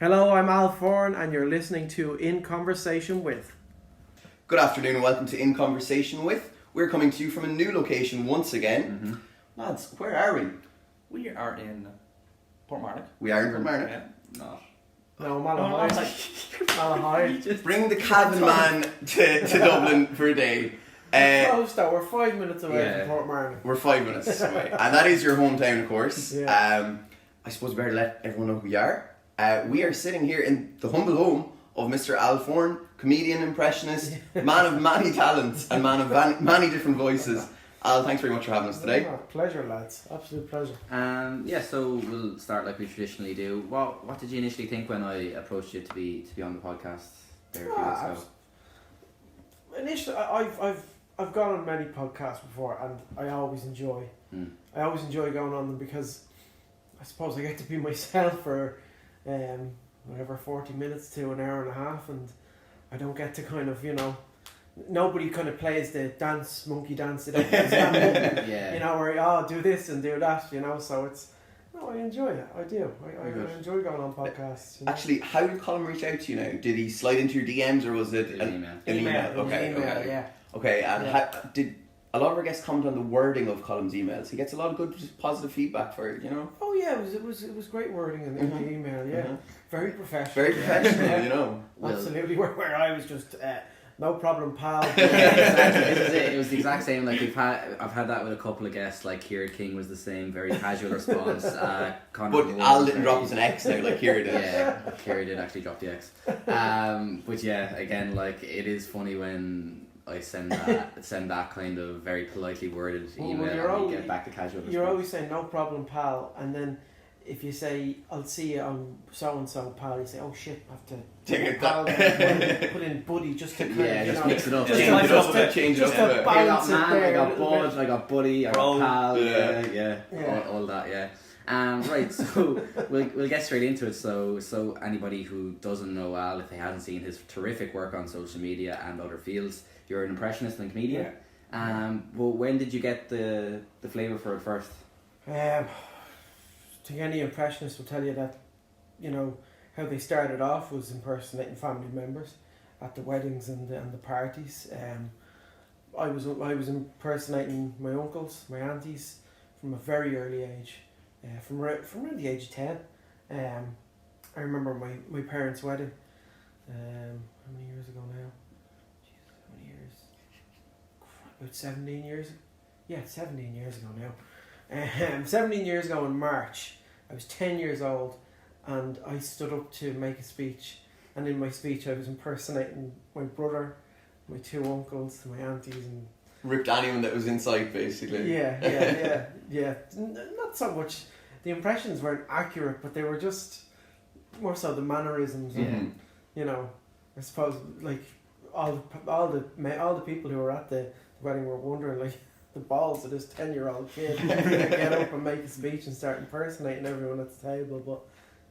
Hello, I'm Al Foran and you're listening to In Conversation With. Good afternoon and welcome to In Conversation With. We're coming to you from a new location once again. Lads, where are we? We are in Portmarnock. We are in Portmarnock. Yeah, not. No, Malahide. Malahide. Bring the cabin man to Dublin for a day. Close though, we're 5 minutes away from Portmarnock. We're 5 minutes away. And that is your hometown, of course. Yeah. I suppose we better let everyone know who we are. We are sitting here in the humble home of Mr. Al Foran, comedian, impressionist, man of many talents and man of many different voices. Al, thanks very much for having us today. Yeah, pleasure, lads. Absolute pleasure. So we'll start like we traditionally do. What did you initially think when I approached you to be on the podcast there a few weeks ago? Initially, I've gone on many podcasts before, and I always enjoy going on them because I suppose I get to be myself for whatever 40 minutes to an hour and a half, and I don't get to kind of, nobody kind of plays the monkey dance it up, or do this and do that, so it's, I enjoy it. I do. I enjoy going on podcasts. Actually, how did Colin reach out to you now? Did he slide into your DMs or was it an email? Okay. Yeah. Okay, and did a lot of our guests comment on the wording of Colin's emails? He gets a lot of good positive feedback for it, Oh yeah, it was great wording in the email. Yeah, very professional. Very professional, Absolutely. Where I was just no problem, pal. Exactly. This is it. It was the exact same. Like I've had that with a couple of guests. Like Kieran King was the same, very casual response. But Al didn't drop us an X now, like Kieran did. Yeah, Kieran did actually drop the X. But yeah, again, like it is funny when I send that kind of very politely worded email and you get back to casual response. You're always saying no problem, pal, and then if you say I'll see you on so and so, pal, you say oh shit, I have to take it pal, put in buddy just to just mix it up. Change it up a bit. I got man, I got bud, I got buddy, I got pal, all that, yeah. Right, so we'll get straight into it. So anybody who doesn't know Al, if they hasn't seen his terrific work on social media and other fields, you're an impressionist and comedian. Well, when did you get the flavour for it first? I think any impressionist will tell you that, how they started off was impersonating family members at the weddings and the parties. I was impersonating my uncles, my aunties from a very early age. From around the age of 10. I remember my parents' wedding. How many years ago now? Jesus, how many years? About 17 years. Yeah, 17 years ago now. 17 years ago in March, I was 10 years old, and I stood up to make a speech. And in my speech, I was impersonating my brother, my two uncles, my aunties, and ripped anyone that was in sight, basically. Yeah. Not so much. The impressions weren't accurate, but they were just more so the mannerisms. And, I suppose like all the people who were at the wedding were wondering like the balls of this 10-year-old kid to get up and make a speech and start impersonating everyone at the table. But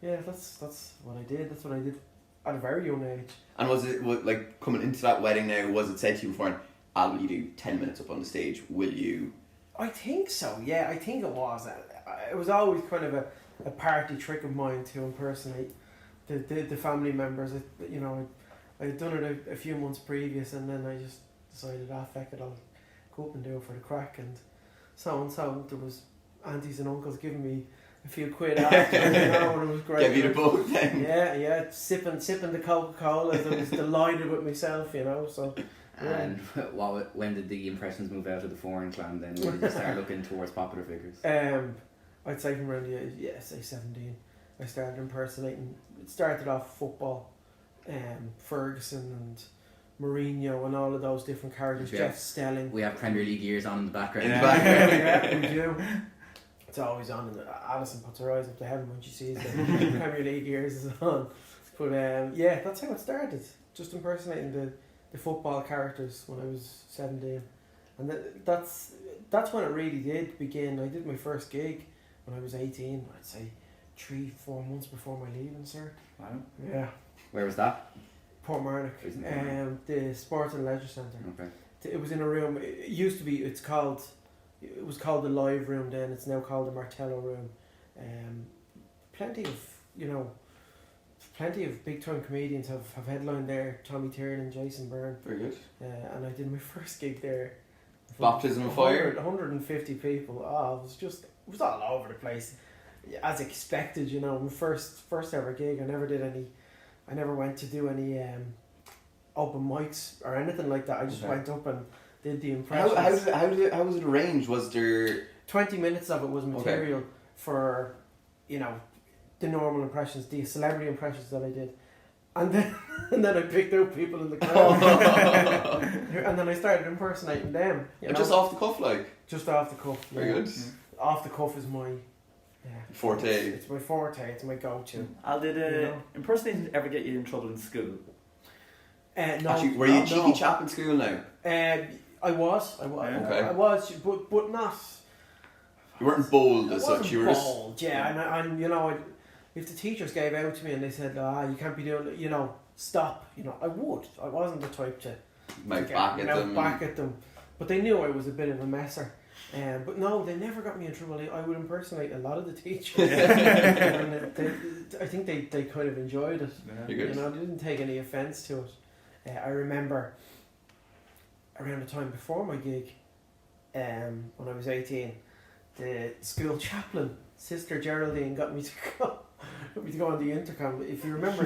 yeah, that's what I did. That's what I did at a very young age. And was it like coming into that wedding now? Was it said to you before? Al, will you do 10 minutes up on the stage? Will you? I think so, yeah. I think it was. It was always kind of a party trick of mine to impersonate the family members. I had done it a few months previous, and then I just decided, feck it, I'll go up and do it for the crack. And so there was aunties and uncles giving me a few quid after, and it was great. Give you the boat then. Yeah, sipping the Coca-Cola. I was delighted with myself, so... And when did the impressions move out of the Foran clan then? When did you start looking towards popular figures? I'd say from around say 17. I started impersonating. It started off football, Ferguson and Mourinho and all of those different characters. Jeff Stelling. We have Premier League years on in the background. Yeah, we do. It's always on. And Alison puts her eyes up to heaven when she sees the Premier League years is on. But that's how it started. Just impersonating the football characters when I was 17, and that's when it really did begin. I did my first gig when I was 18. I'd say 3-4 months before my leaving cert. Wow. Yeah. Where was that? Portmarnock. The Sports and Leisure Centre. Okay. It was in a room. It used to be. It was called the Live Room then. It's now called the Martello Room. Plenty of plenty of big time comedians have headlined there. Tommy Tiernan, Jason Byrne, Very good. and I did my first gig there. Baptism of fire. 150 people. Oh, it was all over the place, as expected. You know, my first ever gig. I never went to do any open mics or anything like that. I just went up and did the impressions. How was it arranged? Was there 20 minutes of it was material for, you know, the normal impressions, the celebrity impressions that I did, and then I picked out people in the crowd, and then I started impersonating them. Just off the cuff, like? Just off the cuff. Very good. Off the cuff is my forte. It's my forte. It's my go-to. Al, did impersonating ever get you in trouble in school? No. Actually, were you a cheeky chap in school now? I was. Okay. I was, but not. You weren't bold as such. You were bold, yeah. And you know, if the teachers gave out to me and they said, you can't be doing, you know, stop. You know, I would. I wasn't the type to back at them. But they knew I was a bit of a messer. But no, they never got me in trouble. I would impersonate a lot of the teachers. And I think they kind of enjoyed it. Yeah. You know, they didn't take any offence to it. I remember around the time before my gig, when I was 18, the school chaplain, Sister Geraldine, got me to go on the intercom. If you remember,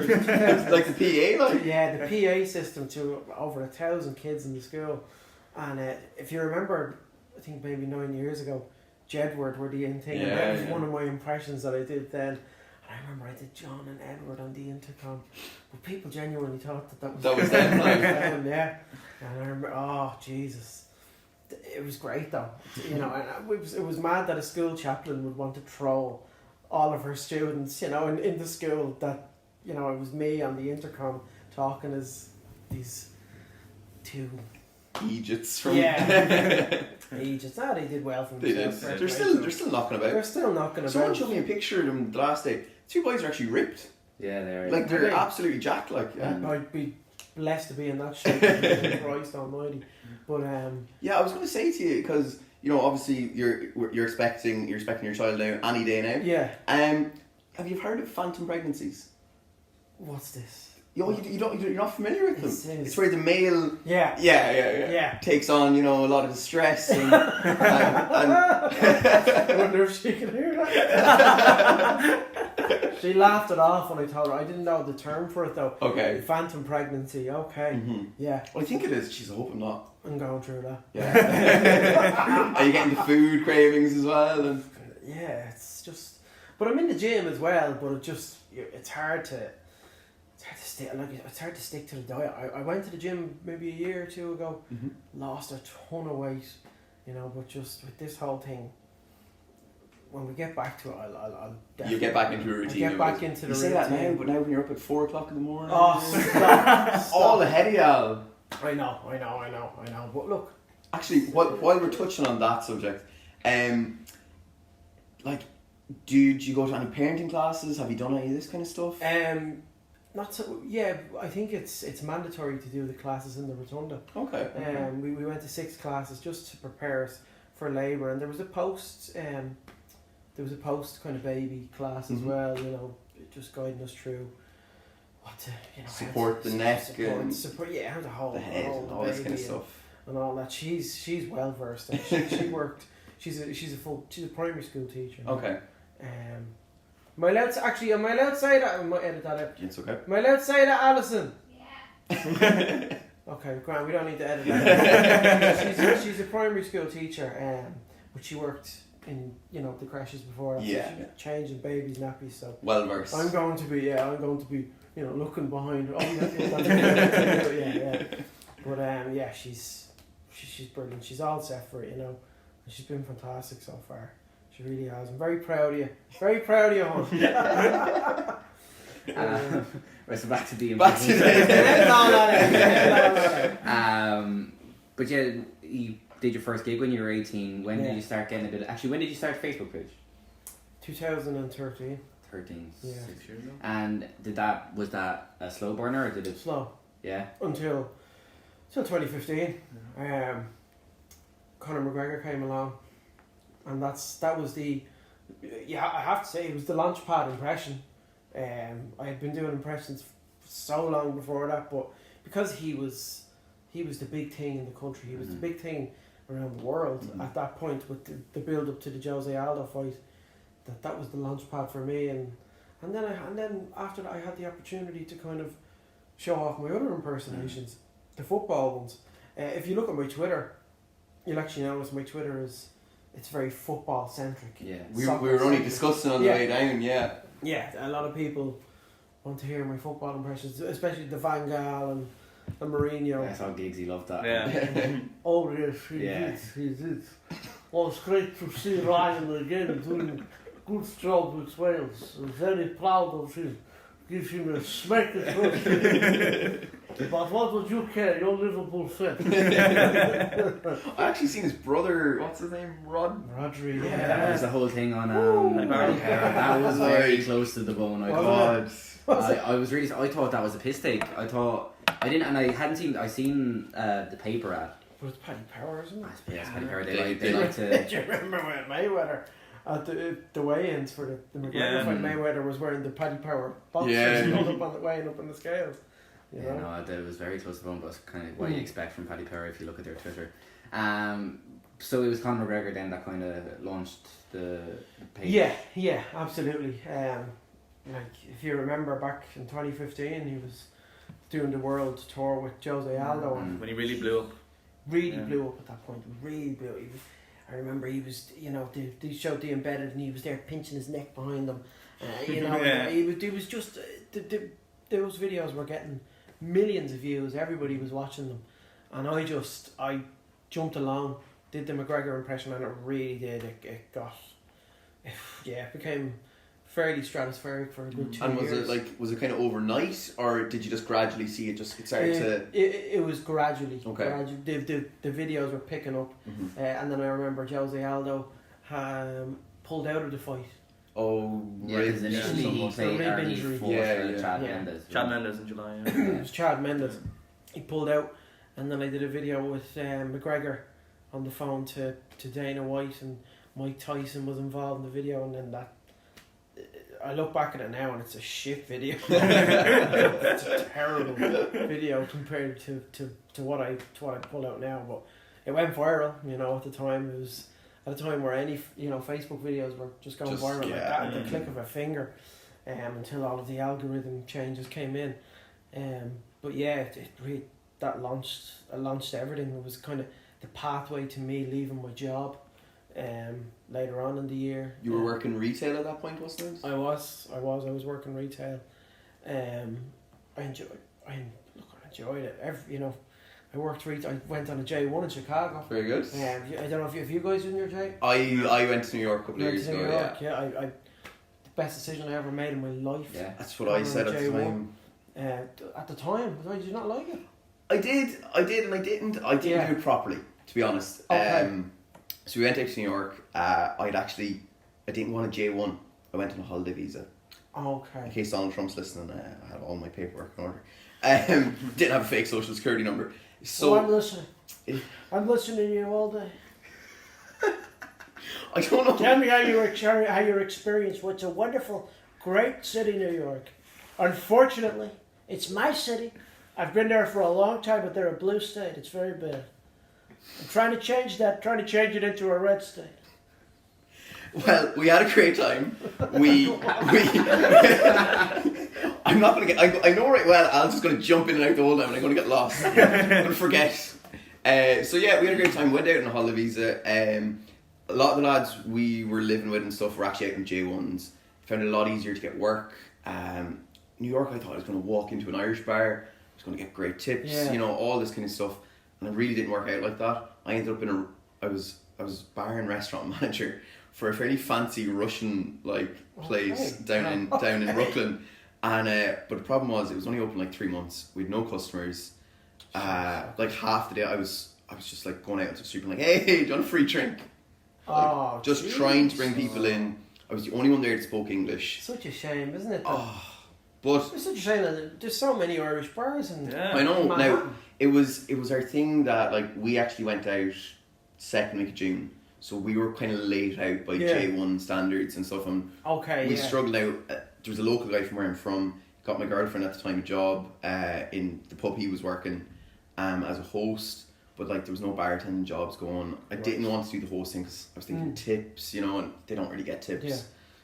like the PA, like? Yeah, the PA system to over 1,000 kids in the school. And if you remember, I think maybe 9 years ago, Jedward were the in thing. And that was one of my impressions that I did then. And I remember I did John and Edward on the intercom, but people genuinely thought that was them. Yeah. And I remember, oh Jesus, it was great though. You know, and it was mad that a school chaplain would want to troll all of her students. You know, in the school, that, you know, it was me on the intercom talking as these two Egypts from Egypts. They did well for themselves. They're still knocking about. They're still knocking about. Someone showed me a picture of them the last day. Two boys are actually ripped. Yeah, they are. Like they're absolutely jacked. Like I'd be blessed to be in that shape. Christ Almighty. But I was going to say to you, because you know, obviously you're expecting your child now any day now. Yeah. Have you heard of phantom pregnancies? What's this? You're not familiar with them. It's where the male takes on, you know, a lot of the stress and I wonder if she can hear that. She laughed it off when I told her. I didn't know the term for it though. Okay. Phantom pregnancy. Okay. Mm-hmm. Yeah. Well, I think it is. She's hoping not. I'm going through that. Yeah. Are you getting the food cravings as well? And yeah, it's just. But I'm in the gym as well. But it's hard to stick to the diet. I went to the gym maybe a year or two ago, lost a ton of weight, you know, but just with this whole thing, when we get back to it, I'll definitely... You get back into a routine. Get back into the routine. You say that now, but now when you're up at 4 o'clock in the morning... Oh, stop. All ahead of you, Al. I know. But look... Actually, while we're touching on that subject, like, do you go to any parenting classes? Have you done any of this kind of stuff? Not so. Yeah, I think it's mandatory to do the classes in the Rotunda. Okay. We went to 6 classes just to prepare us for labour, and there was a post kind of baby class as well. You know, just guiding us through what to, you know, support the neck and support. Yeah, how to hold the head and all this kind of stuff and all that. She's well versed. She worked. She's a primary school teacher. Okay. Am I allowed to say that? I might edit that out. It's okay. Am I allowed to say that, Alison? Yeah. Okay, Grant, we don't need to edit that. she's a primary school teacher, but she worked in, you know, the creches before. Yeah. Changing babies' nappies, so well versed. I'm going to be, you know, looking behind. Oh, yeah. But she's brilliant. She's all set for it, you know. And she's been fantastic so far. She really has. I'm very proud of you. Very proud of you, hon. Right, so back to the but yeah, you did your first gig when you were 18. When did you start getting a bit? Actually, when did you start Facebook page? 2013. 13. Yeah. 6 years ago. And was that a slow burner or did it? Slow. Yeah. Until 2015. Conor McGregor came along. And that was I have to say, it was the launchpad impression. I had been doing impressions so long before that, but because he was the big thing in the country, he was the big thing around the world at that point with the build up to the Jose Aldo fight. That was the launch pad for me, and then after that I had the opportunity to kind of show off my other impersonations, the football ones. If you look at my Twitter, you'll actually notice my Twitter it's very football centric. Yeah. We were only discussing on the way down, yeah. Yeah, a lot of people want to hear my football impressions, especially the Van Gaal and the Mourinho. I saw Giggsy loved that. Yeah. Oh yes, he did. Well, it's great to see Ryan again doing good job with Wales. I'm very proud of him. Gives him a smack across the But what would you care? You're Liverpool fan. I actually seen his brother. What's his name? Rodri. Yeah, Yeah. that was the whole thing on that was very close to the bone. I was really. I thought that was a piss take. I hadn't seen. I seen the paper ad. But it's Paddy Power, isn't it? Yeah, it's Paddy Power. They They like to. Do you remember when Mayweather at the weigh-ins for the McGregor fight? Mayweather was wearing the Paddy Power boxers and up on the weighing up on the scales. You know? No, it was very close to the bone, but kind of what you expect from Paddy Power if you look at their Twitter. So it was Conor McGregor then that kind of launched the page. Yeah, absolutely. Like if you remember back in 2015, he was doing the world tour with Jose Aldo, and When he really blew up. blew up at that point. Really blew up. I remember he was, they showed the embedded, and he was there pinching his neck behind them. He was just those videos were getting millions of views. Everybody was watching them, and I jumped along, did the McGregor impression, and it really did. It became fairly stratospheric for a good 2 years. And was it kind of overnight, or did you just gradually see it started to? It was gradually. Okay. The videos were picking up, and then I remember Jose Aldo pulled out of the fight. Oh, Yeah, because initially he played rib Arnie injury. for Chad Mendes. Chad Mendes in July. It was Chad Mendes. He pulled out, and then I did a video with McGregor on the phone to Dana White, and Mike Tyson was involved in the video, and then that. I look back at it now and it's a shit video. It's a terrible video compared to what I pull out now, but it went viral. At the time it was at a time where any Facebook videos were just going viral like that at the click of a finger, until all of the algorithm changes came in. But yeah, it really launched everything. It was kind of the pathway to me leaving my job. Later on in the year, you were working retail at that point, wasn't it? I was working retail. I enjoyed it. I worked retail. I went on a J1 in Chicago. Very good. I don't know if you guys did your J. I went to New York a couple of years ago. Yeah. I the best decision I ever made in my life. Yeah, that's what I said at the time. At the time, did you not like it? I did, and I didn't. I didn't do it properly, to be honest. Okay. So we went out to New York. I didn't want a J1. I went on a holiday visa. Okay. In case Donald Trump's listening, I had all my paperwork in order. Didn't have a fake social security number. So I'm listening. I'm listening to you all day. I don't know. Tell me how your experience. What's a wonderful, great city, New York. Unfortunately, it's my city. I've been there for a long time, but they're a blue state. It's very bad. I'm trying to change that. Trying to change it into a red state. Well, we had a great time. I'm not gonna get. I know right well. Al's just gonna jump in and out the whole time, and I'm gonna get lost. I'm gonna forget. So yeah, we had a great time. Went out on a holiday visa. A lot of the lads we were living with and stuff were actually out in J1s. Found it a lot easier to get work. New York, I thought I was gonna walk into an Irish bar. I was gonna get great tips. All this kind of stuff. And it really didn't work out like that. I ended up I was bar and restaurant manager for a fairly fancy Russian place down in Brooklyn. And but the problem was it was only open 3 months. We had no customers. Half the day I was just going out into the street and hey, do you want a free drink? Trying to bring people in. I was the only one there that spoke English. Such a shame, isn't it? But it's such a shame that there's so many Irish bars and I know. Now it was our thing that we actually went out second week of June, so we were kind of late out by J1 standards and stuff, and we struggled out there was a local guy from where I'm from, got my girlfriend at the time a job in the pub he was working as a host, but like there was no bartending jobs going. I didn't want to do the hosting because I was thinking tips, you know, and they don't really get tips. Yeah.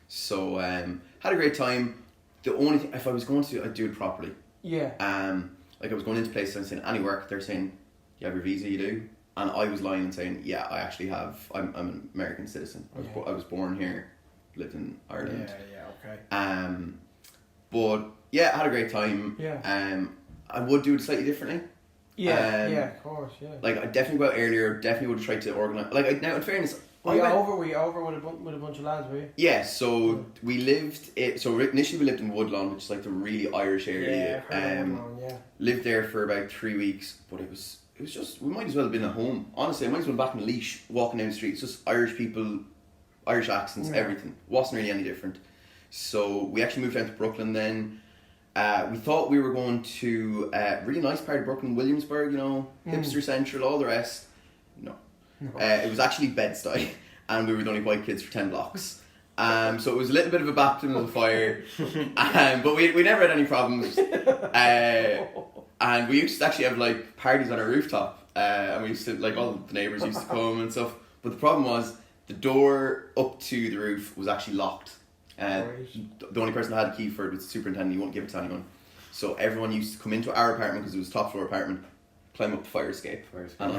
So had a great time. The only thing, if I was going to, I'd do it properly. Yeah. Like I was going into places and saying any work, they're saying you have your visa, you do, and I was lying and saying yeah, I actually have. I'm an American citizen. I was born here, lived in Ireland. Okay. But yeah, I had a great time. Yeah. I would do it slightly differently. Yeah. Of course. Yeah. Like I definitely go out earlier. Definitely would have tried to organise. Like now, in fairness, Were you over with a bunch of lads, were you? yeah. So we lived. So initially we lived in Woodlawn, which is like the really Irish area. Lived there for about 3 weeks, but it was just, we might as well have been at home. Honestly, I might as well have been back in Laois, walking down the street. It's just Irish people, Irish accents, everything. Wasn't really any different. So we actually moved down to Brooklyn then. We thought we were going to a really nice part of Brooklyn, Williamsburg, you know, hipster central, all the rest. No. It was actually Bed-Stuy, and we were the only white kids for 10 blocks. So it was a little bit of a baptism of fire, but we never had any problems. And we used to actually have like parties on our rooftop, and we used to, like, all the neighbours used to come and stuff. But the problem was the door up to the roof was actually locked. The only person that had a key for it was the superintendent. He wouldn't give it to anyone. So everyone used to come into our apartment, because it was a top floor apartment, climb up the fire escape. And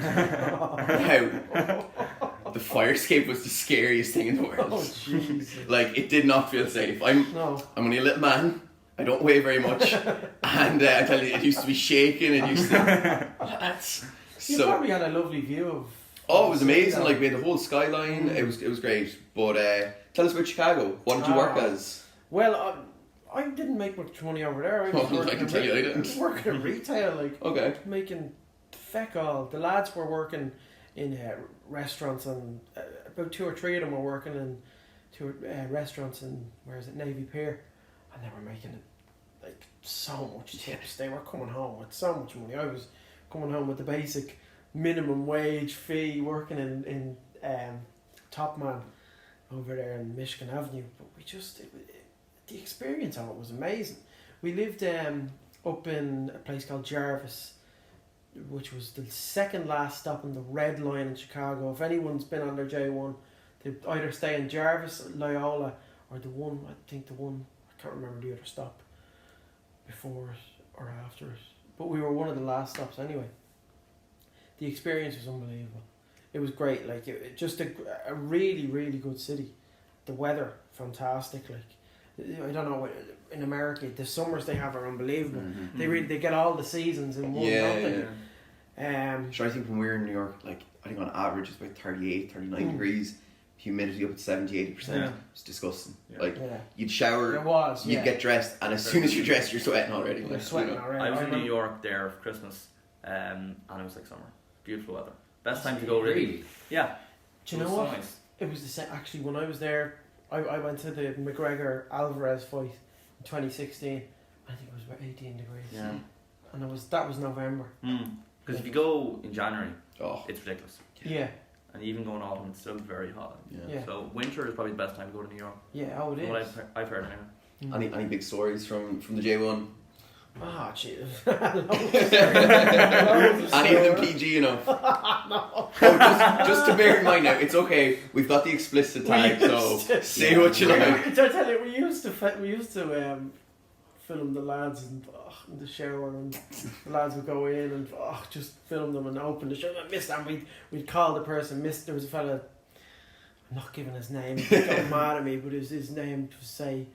the fire escape was the scariest thing in the world. Oh, Jesus. Like, it did not feel safe. I'm only a little man. I don't weigh very much. And I tell you, it used to be shaking. It used to... You probably had a lovely view of... Oh, it was amazing. Like, we had the whole skyline. It was great. But tell us about Chicago. What did you work as? Well, I didn't make much money over there. I was working in retail, like, making feck all. The lads were working in restaurants, and about 2 or 3 of them were working in 2 restaurants in, where is it, Navy Pier, and they were making like so much tips. They were coming home with so much money. I was coming home with the basic minimum wage fee, working in Top Man over there in Michigan Avenue. But we just, the experience of it was amazing. We lived up in a place called Jarvis, which was the second last stop on the Red Line in Chicago. If anyone's been on their J1, they'd either stay in Jarvis, Loyola, or the one, I can't remember the other stop before it or after it. But we were one of the last stops anyway. The experience was unbelievable. It was great. Like, it just a really, really good city. The weather, fantastic. Like, I don't know, in America, the summers they have are unbelievable. They get all the seasons in one, don't they? Sure, I think when we were in New York, like, I think on average it's about 38, 39 degrees, humidity up at 70-80%. It's disgusting. Like, you'd shower, you'd get dressed, and as soon as you're dressed, you're sweating already. You're sweating already. I was in New York there for Christmas, and it was like summer. Beautiful weather. Best time to go, really. Yeah. Do you know what? Nice. It was the same. Actually, when I was there, I went to the McGregor-Alvarez fight in 2016. I think it was about 18 degrees. Yeah. And that was November. Because if you go in January, it's ridiculous. Yeah. And even going autumn, it's still very hot. Yeah. So winter is probably the best time to go to New York. Yeah, it is. What I've heard anyway. Any big stories from the J1? Ah, jeez. Any of them PG enough? No. Oh, just to bear in mind now, it's okay. We've got the explicit tag, so say what you like. I tell you, we used to film the lads in the shower, and the lads would go in and just film them and open the shower. And we'd call the person Mister. There was a fella, I'm not giving his name. He got mad at me, but his name was, say,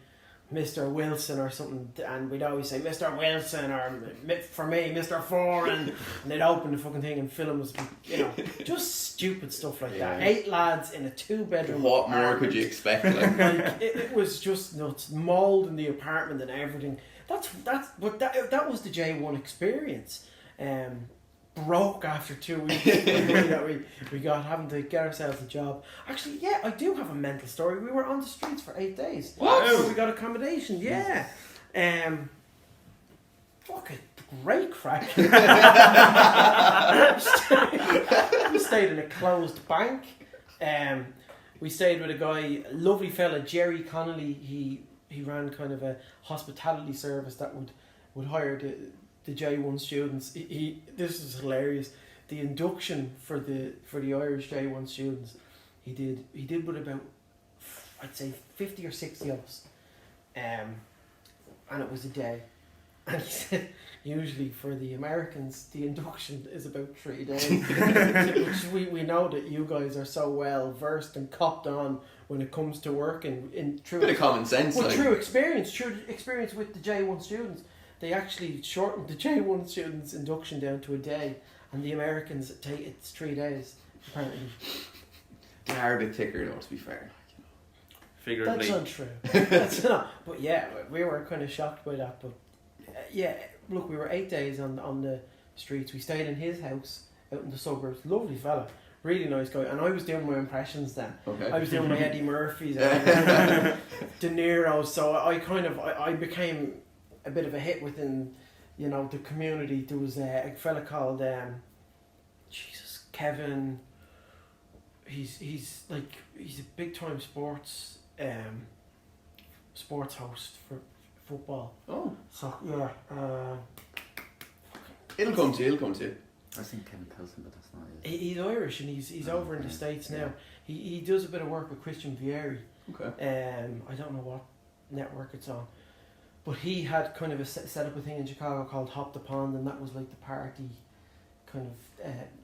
Mr. Wilson or something, and we'd always say Mr. Wilson, or for me, Mr. Foran, and they'd open the fucking thing and film us, just stupid stuff like that. 8 lads in a 2-bedroom What apartment. more could you expect? Like, it was just nuts. Mold in the apartment and everything. But that was the J1 experience. Broke after 2 weeks that we got, having to get ourselves a job. Actually, I do have a mental story. We were on the streets for 8 days. What? So we got accommodation. Yeah. Fucking great crack. We stayed in a closed bank. We stayed with a guy, a lovely fella, Jerry Connolly. he ran kind of a hospitality service that would hire the J1 students. This is hilarious. The induction for the Irish J1 students, he did with about, I'd say, 50 or 60 of us, and it was a day. And he said usually for the Americans the induction is about 3 days, which we know that you guys are so well versed and copped on when it comes to work in true bit of common sense. well, true experience with the J1 students. They actually shortened the J1 students' induction down to a day, and the Americans it's 3 days apparently. They are a bit thicker though, to be fair. Figuratively. That's untrue. That's not. But yeah, we were kind of shocked by that. But yeah, look, we were 8 days on the streets. We stayed in his house out in the suburbs. Lovely fella, really nice guy. And I was doing my impressions then. Okay. I was doing my Eddie Murphys, and De Niro. So I became a bit of a hit within, the community. There was a fella called Kevin. He's a big time sports host for football. Oh. So yeah. It'll come to you. I think Kevin Pelson, but that's not it. He's Irish and he's over in the States now. He does a bit of work with Christian Vieri. Okay. I don't know what network it's on, but he had kind of set up a thing in Chicago called Hop the Pond, and that was like the party kind of.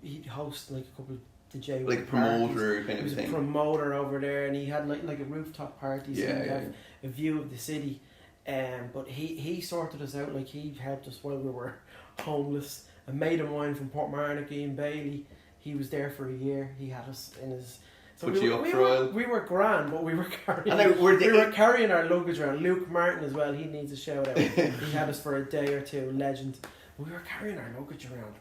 He'd host like a couple of the J like a promoter kind of thing. He was a promoter over there, and he had like a rooftop party, so Yeah, he'd have a view of the city. But he sorted us out, like he helped us while we were homeless. A mate of mine from Portmarnock, Ian Bailey, he was there for a year. He had us in his. So we were grand, but we were carrying. We were carrying our luggage around. Luke Martin as well. He needs a shout out. He had us for a day or two. Legend. We were carrying our luggage around.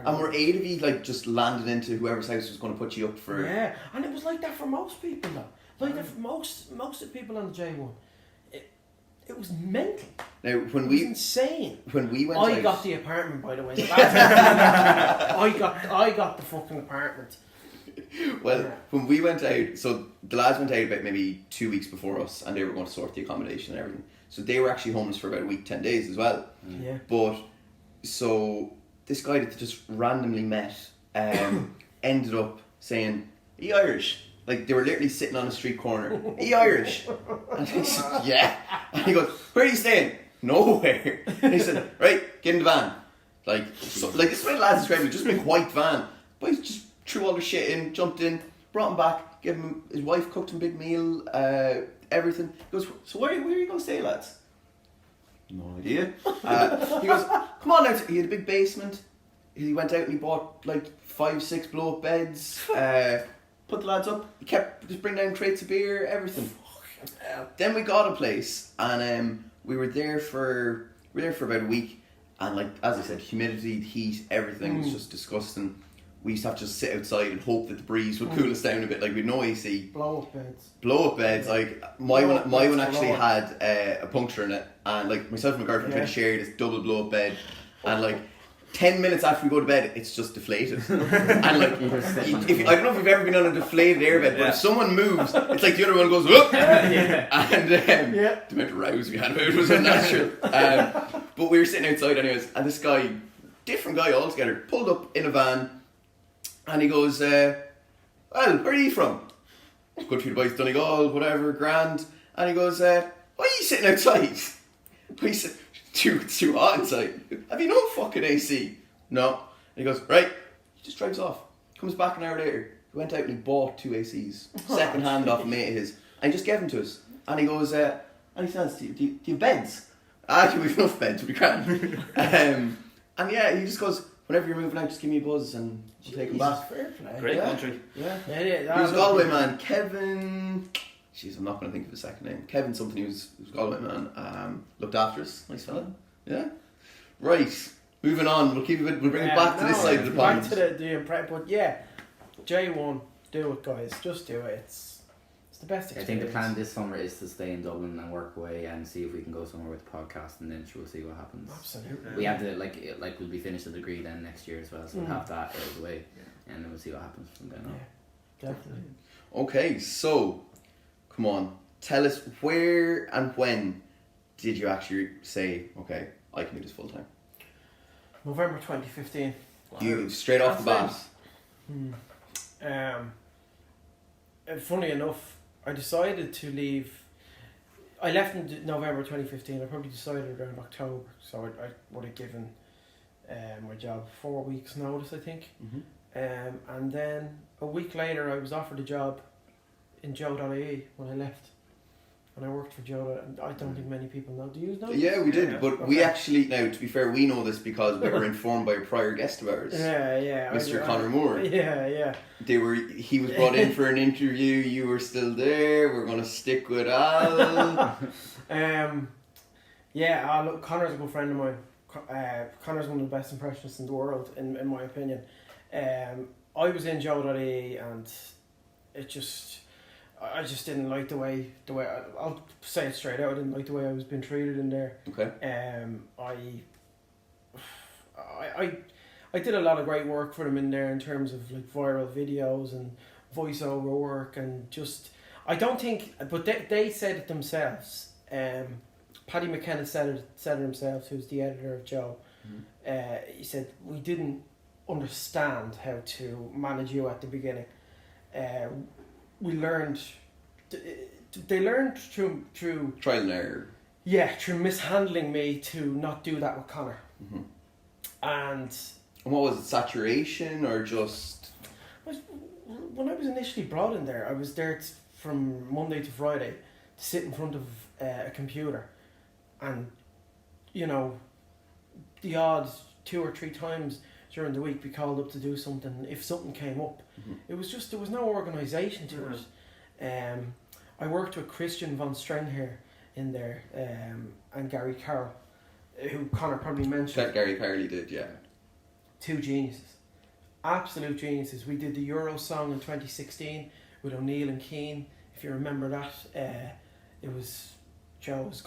And were 8 of you just landed into whoever's house was going to put you up for? Yeah, and it was like that for most people though. Like that for most of the people on the J1. It was mental. Now, it was insane. When we went I out, got the apartment, by the way. I got the fucking apartment. Well, yeah. When we went out, so the lads went out about maybe 2 weeks before us, and they were going to sort the accommodation and everything. So they were actually homeless for about a week, 10 days as well. Yeah. But so this guy that they just randomly met ended up saying, "Are you Irish?" Like, they were literally sitting on a street corner. "Are you Irish?" And he said, "Yeah." And he goes, "Where are you staying?" "Nowhere." And he said, "Right, get in the van." This is what lads described it, just a big white van. But he just threw all the shit in, jumped in, brought him back, gave him, his wife cooked him a big meal, everything. He goes, "So where are you going to stay, lads?" "No idea." He goes, "Come on out." He had a big basement. He went out and he bought 5-6 blow up beds, put the lads up. He kept just bring down crates of beer, everything. Then we got a place, and we were there for about a week, and as I said, humidity, heat, everything was just disgusting. We used to have to just sit outside and hope that the breeze would cool us down a bit. We had no AC. Blow up beds. My one actually had a puncture in it, and myself and my girlfriend tried to share this double blow up bed, and 10 minutes after we go to bed, it's just deflated. And I don't know if you've ever been on a deflated airbed, but if someone moves, it's like the other one goes up. And the amount of rows we had about it was unnatural. But we were sitting outside anyways, and this guy, different guy altogether, pulled up in a van, and he goes, "Well, where are you from?" "Good for you boys, Donegal, whatever, grand." And he goes, "Why are you sitting outside?" He said, It's too hot inside. "Have you no fucking AC?" "No." And he goes, "Right." He just drives off. Comes back an hour later. He went out and he bought 2 ACs. Second hand off a mate of his. And he just gave them to us. And he goes, and he says, do you have beds?" "Do we have enough beds? We can." And yeah, he just goes, "Whenever you're moving out, just give me a buzz and we'll take him back." Fair play. Great country. Yeah. He was a Galway man. Kevin... Jeez, I'm not going to think of his second name. Kevin something, he was a Galway man. Looked after us. Nice fella. Yeah. Right. Moving on. We'll bring it back to this side of the pond. Back to the impress. But yeah, J1, do it, guys. Just do it. It's the best experience. I think the plan this summer is to stay in Dublin and work away and see if we can go somewhere with the podcast, and then we'll see what happens. Absolutely. We have to we'll be finished the degree then next year as well, so we'll have that out of the way, and then we'll see what happens from then on. Yeah, definitely. Okay, so come on, tell us where and when did you actually say, okay, I can do this full time? November 2015. You straight off the bat. And funny enough, I decided to leave. I left in November 2015. I probably decided around October, so I would have given my job 4 weeks' notice, I think. And then a week later, I was offered a job in Joe.ie when I left. And I worked for Joe. I don't think many people know. Do you know? Yeah, we did, but Okay. we actually, now to be fair, we know this because we were informed by a prior guest of ours, Yeah. Mr. Conor Moore. Yeah. He was brought in for an interview. You were still there. We're gonna stick with Al. Look, Conor's a good friend of mine. Conor's one of the best impressionists in the world, in my opinion. I was in Joe.ie and I just didn't like the way I'll say it straight out. I didn't like the way I was being treated in there. Okay. I did a lot of great work for them in there in terms of like viral videos and voiceover work and just I don't think, but they said it themselves. Paddy McKenna said it himself, who's the editor of Joe. He said we didn't understand how to manage you at the beginning. We learned. They learned through Trial and error. Yeah, through mishandling me to not do that with Conor. And what was it? Saturation or just? When I was initially brought in there, I was there from Monday to Friday to sit in front of a computer, and the odd 2 or 3 times during the week be called up to do something if something came up. It was just, there was no organisation to it. I worked with Christian von Strenher in there, and Gary Carroll, who Conor probably mentioned. That Gary Carley did, yeah. 2 geniuses, absolute geniuses. We did the Euro song in 2016 with O'Neill and Keane. If you remember that, it was Joe's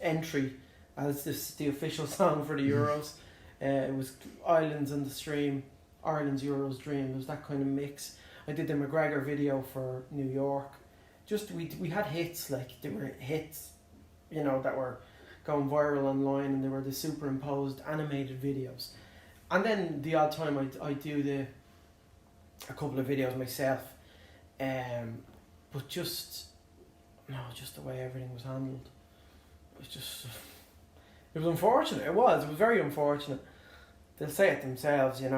entry as the official song for the Euros. It was Islands in the Stream, Ireland's Euros Dream. It was that kind of mix. I did the McGregor video for New York. Just we had hits, like there were hits, that were going viral online, and they were the superimposed animated videos. And then the odd time I do a couple of videos myself, but just the way everything was handled. It was unfortunate. It was very unfortunate. They'll say it themselves, and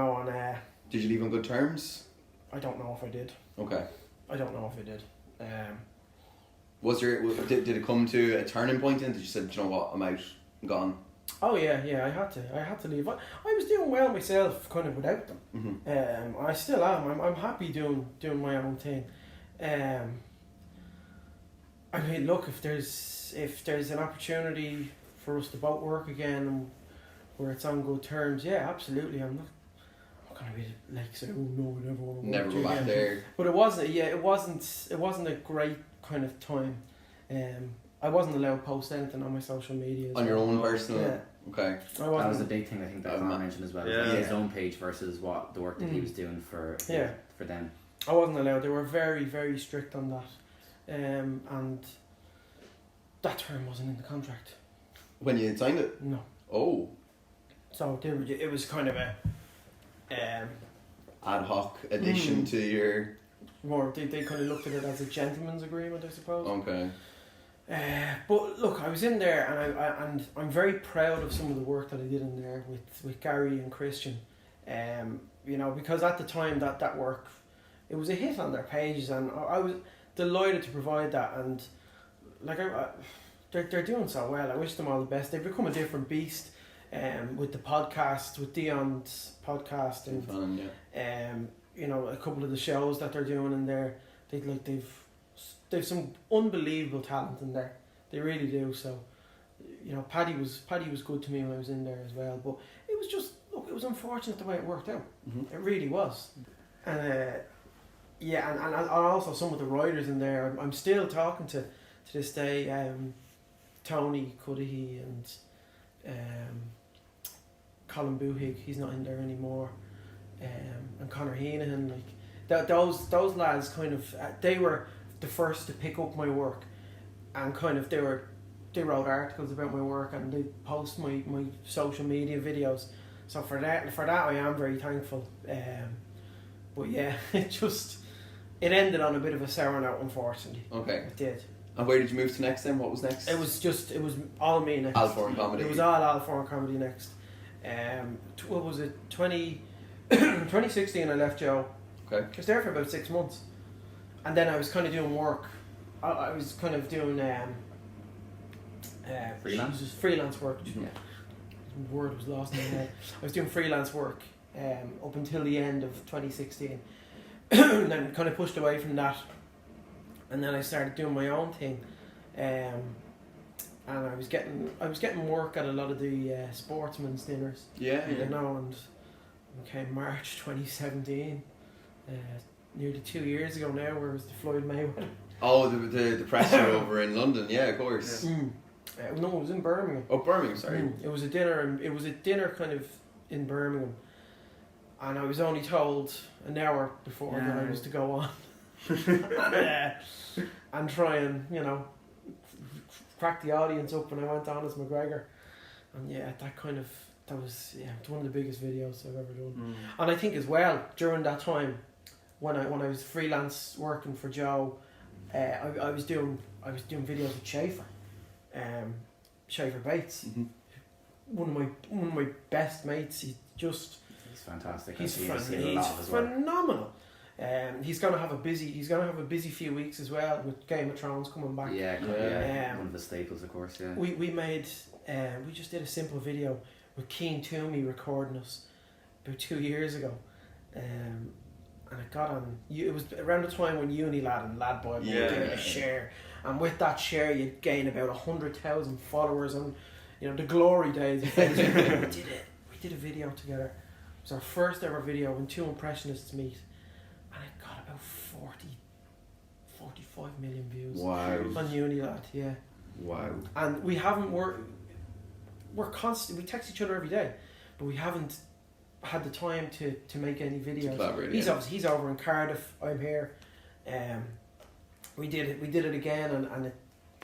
Did you leave on good terms? I don't know if I did. Okay. I don't know if I did. Did it come to a turning point then? Did you say, do you know what, I'm out, I'm gone? Oh yeah, I had to leave. I was doing well myself, kind of without them. I still am. I'm happy doing my own thing. I mean, look, if there's an opportunity for us to both work again and where it's on good terms, yeah, absolutely. I'm not gonna be like say, oh no, I never want to Never go back there. But it wasn't a great kind of time. I wasn't allowed to post anything on my social media. On your own personal? Yeah. Okay. That was a big thing I think that Conor mentioned as well. Yeah. His own page versus what the work that he was doing for them. I wasn't allowed. They were very, very strict on that. And that term wasn't in the contract. When you signed it? No. Oh. So it was kind of a ad hoc addition to your... More, they kind of looked at it as a gentleman's agreement, I suppose. Okay. But look, I was in there, and I'm very proud of some of the work that I did in there with Gary and Christian. Because at the time that work, it was a hit on their pages, and I was delighted to provide that. And like they're doing so well. I wish them all the best. They've become a different beast. With the podcast, with Dion's podcast, and fun, a couple of the shows that they're doing in there, they've some unbelievable talent in there. They really do. So, Paddy was good to me when I was in there as well. But it was just, look, it was unfortunate the way it worked out. It really was. And and also some of the writers in there, I'm still talking to this day. Tony Cudahy and Colin Buhig, he's not in there anymore, and Conor Heenan, those lads kind of they were the first to pick up my work, and kind of they wrote articles about my work and they post my social media videos. So for that I am very thankful. But yeah, it ended on a bit of a sour note, unfortunately. Okay. It did. And where did you move to next then? What was next? It was all me next. All Foran Comedy. It was all Foran Comedy next. What was it? 2016 I left Joe. Okay. I was there for about 6 months. And then I was kind of doing work. I was kind of doing freelance work. Mm-hmm. The word was lost in my head. I was doing freelance work up until the end of 2016. And then kind of pushed away from that. And then I started doing my own thing. And I was getting work at a lot of the sportsmen's dinners. Yeah. You know, and okay, March 2017, nearly 2 years ago now, where was the Floyd Mayweather? Oh, the press show over in London. Yeah, of course. Yeah. No, it was in Birmingham. Oh, Birmingham. Sorry. It was a dinner, and it was a dinner kind of in Birmingham, and I was only told an hour before that I was to go on and try and crack the audience up, and I went on as McGregor, and that was one of the biggest videos I've ever done. And I think as well during that time when I was freelance working for Joe, I was doing videos with Schaefer. Schaefer Bates, one of my best mates. He's fantastic. He's phenomenal. He's gonna have a busy few weeks as well with Game of Thrones coming back. One of the staples, of course. Yeah. We just did a simple video with Keen Toomey recording us about 2 years ago, and it got on. It was around the time when Unilad and Lad Boy were doing a share. And with that share, you'd gain about 100,000 followers on, the glory days of Facebook. We did a video together. It was our first ever video when two impressionists meet, and it got about 45 million views. Wow. On Unilad, yeah. Wow. And we're constant. We text each other every day, but we haven't had the time to make any videos. He's over in Cardiff. I'm here. We did it again, and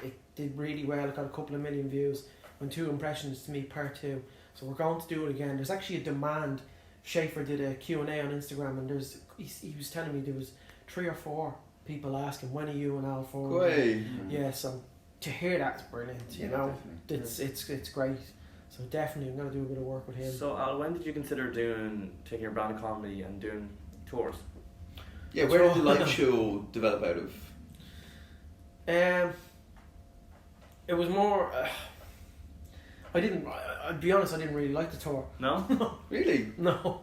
it did really well. It got a couple of million views. When Two Impressions Meet Part 2. So we're going to do it again. There's actually a demand. Schaefer did a Q&A on Instagram, and he was telling me there was 3 or 4 people asking, when are you and Al Foran? Yeah, so to hear that is brilliant. It's great. So definitely I'm going to do a bit of work with him. So Al, when did you consider taking your brand of comedy and doing tours? Yeah, where did the live show develop out of? It was more. I'll be honest, I didn't really like the tour. No? Really? No.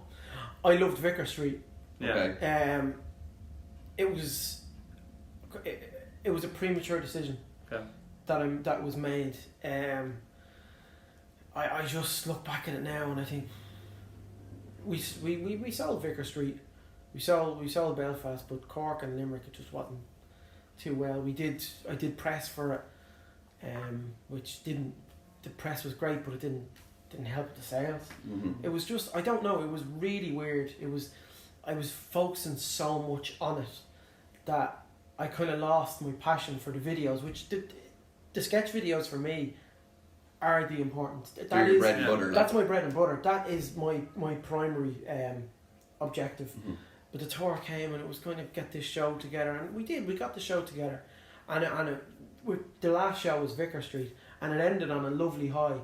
I loved Vicar Street. Yeah. Okay. It was a premature decision. Okay. That was made. I just look back at it now and I think we sold Vicar Street, we sold Belfast, but Cork and Limerick, it just wasn't too well. I did press for it, which didn't. The press was great, but it didn't help the sales. It was just, I don't know. It was really weird. I was focusing so much on it that I kind of lost my passion for the videos, which the sketch videos for me are the important. That is bread and butter. That's my bread and butter. That is my primary objective. But the tour came and it was going to get this show together, and we got the show together, and the last show was Vicar Street, and it ended on a lovely high.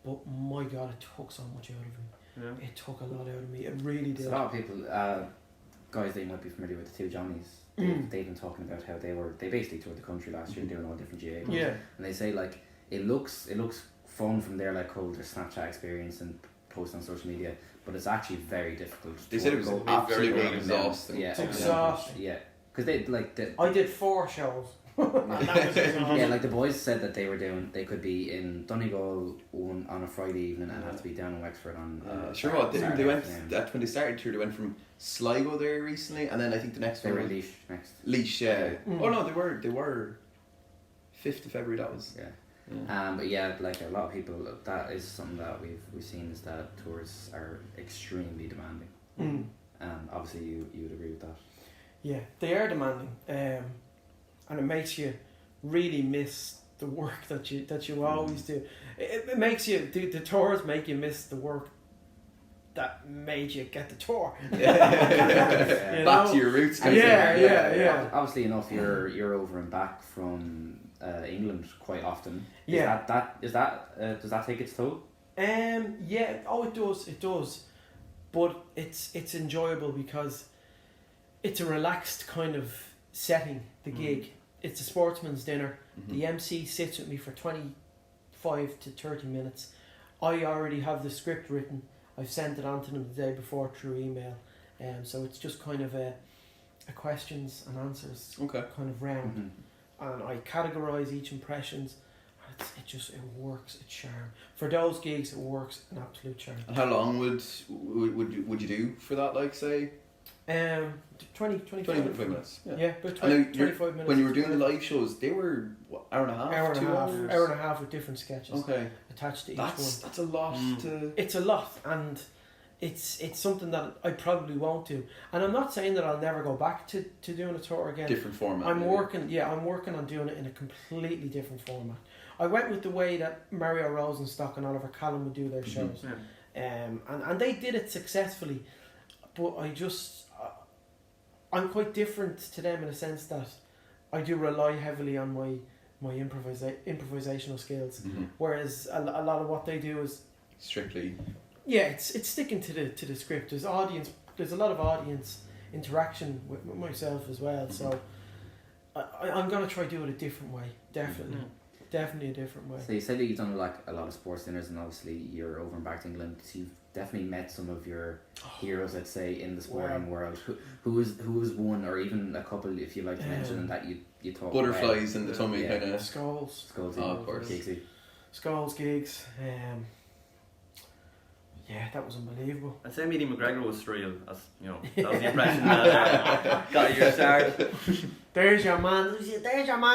But my God, it took so much out of me. Yeah. It took a lot out of me. It really did. A lot of people, guys, they might be familiar with the Two Johnnies. They've been talking about how they basically toured the country last year doing all different GA gigs. Yeah. And they say like it looks fun from their like whole their Snapchat experience and post on social media, but it's actually very difficult. They said it was absolutely exhausting. Yeah, it's exhausting. Yeah, because they I did 4 shows. Yeah, like the boys said that they could be in Donegal on a Friday evening and have to be down in Wexford on sure what they went that when they started tour, they went from Sligo there recently, and then I think the next they one were Laois next. Laois, yeah. Oh no, they were 5th of February. That was but yeah, like a lot of people, that is something that we've seen is that tours are extremely demanding. Obviously you would agree with that. Yeah, they are demanding. and it makes you really miss the work that you always do. It makes you the tours make you miss the work that made you get the tour. Back to your roots. Yeah. Obviously enough, you're over and back from England quite often. Yeah. Does that take its toll? Yeah. Oh, it does. But it's enjoyable because it's a relaxed kind of setting. The gig. It's a sportsman's dinner. The MC sits with me for 25 to 30 minutes. I already have the script written. I've sent it on to them the day before through email. So it's just kind of a questions and answers kind of round. And I categorise each impressions. It works. It's charm. For those gigs, it works an absolute charm. And how long would you do for that? Like say, 25 minutes. Yeah, but 25 minutes. When you were doing the live shows, they were what, hour and a half, hour and a half with different sketches. Okay, attached to each one. That's a lot. It's a lot, and it's something that I probably won't do. And I'm not saying that I'll never go back to doing a tour again. Different format. I'm working on doing it in a completely different format. I went with the way that Mario Rosenstock and Oliver Callan would do their shows, and they did it successfully. But I'm quite different to them in a sense that I do rely heavily on my improvisational skills, whereas a lot of what they do is strictly. Yeah, it's sticking to the script. There's a lot of audience interaction with myself as well. So I'm gonna try to do it a different way. Definitely a different way. So you said that you've done like a lot of sports dinners, and obviously you're over and back to England. So you've definitely met some of your heroes, I'd say, in the sporting world. Who was one, or even a couple, if you like to mention, that you talk butterflies in the tummy, kind of. Skulls. Oh, of course. Gigsy. Skulls gigs. Yeah, that was unbelievable. I'd say meeting McGregor was surreal. As you know, that was the impression that got your start. There's your man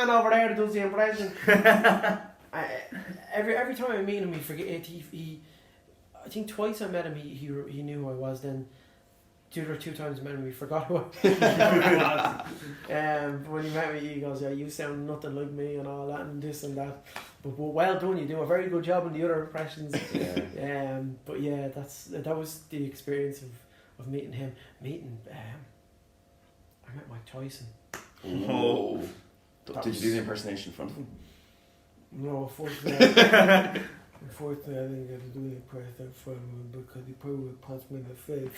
over there that does the impression. Every time I meet him, he forget. He I think twice I met him, he knew who I was. Then the other 2 times I met him, he forgot who I was. But when he met me, he goes, "Yeah, you sound nothing like me and all that and this and that." But well done, you do a very good job on the other impressions. But yeah, that was the experience of meeting him. I met Mike Tyson. Oh, did you do the impersonation in front of him? No, unfortunately, I didn't get to do the impression from him because he probably punched me in the face.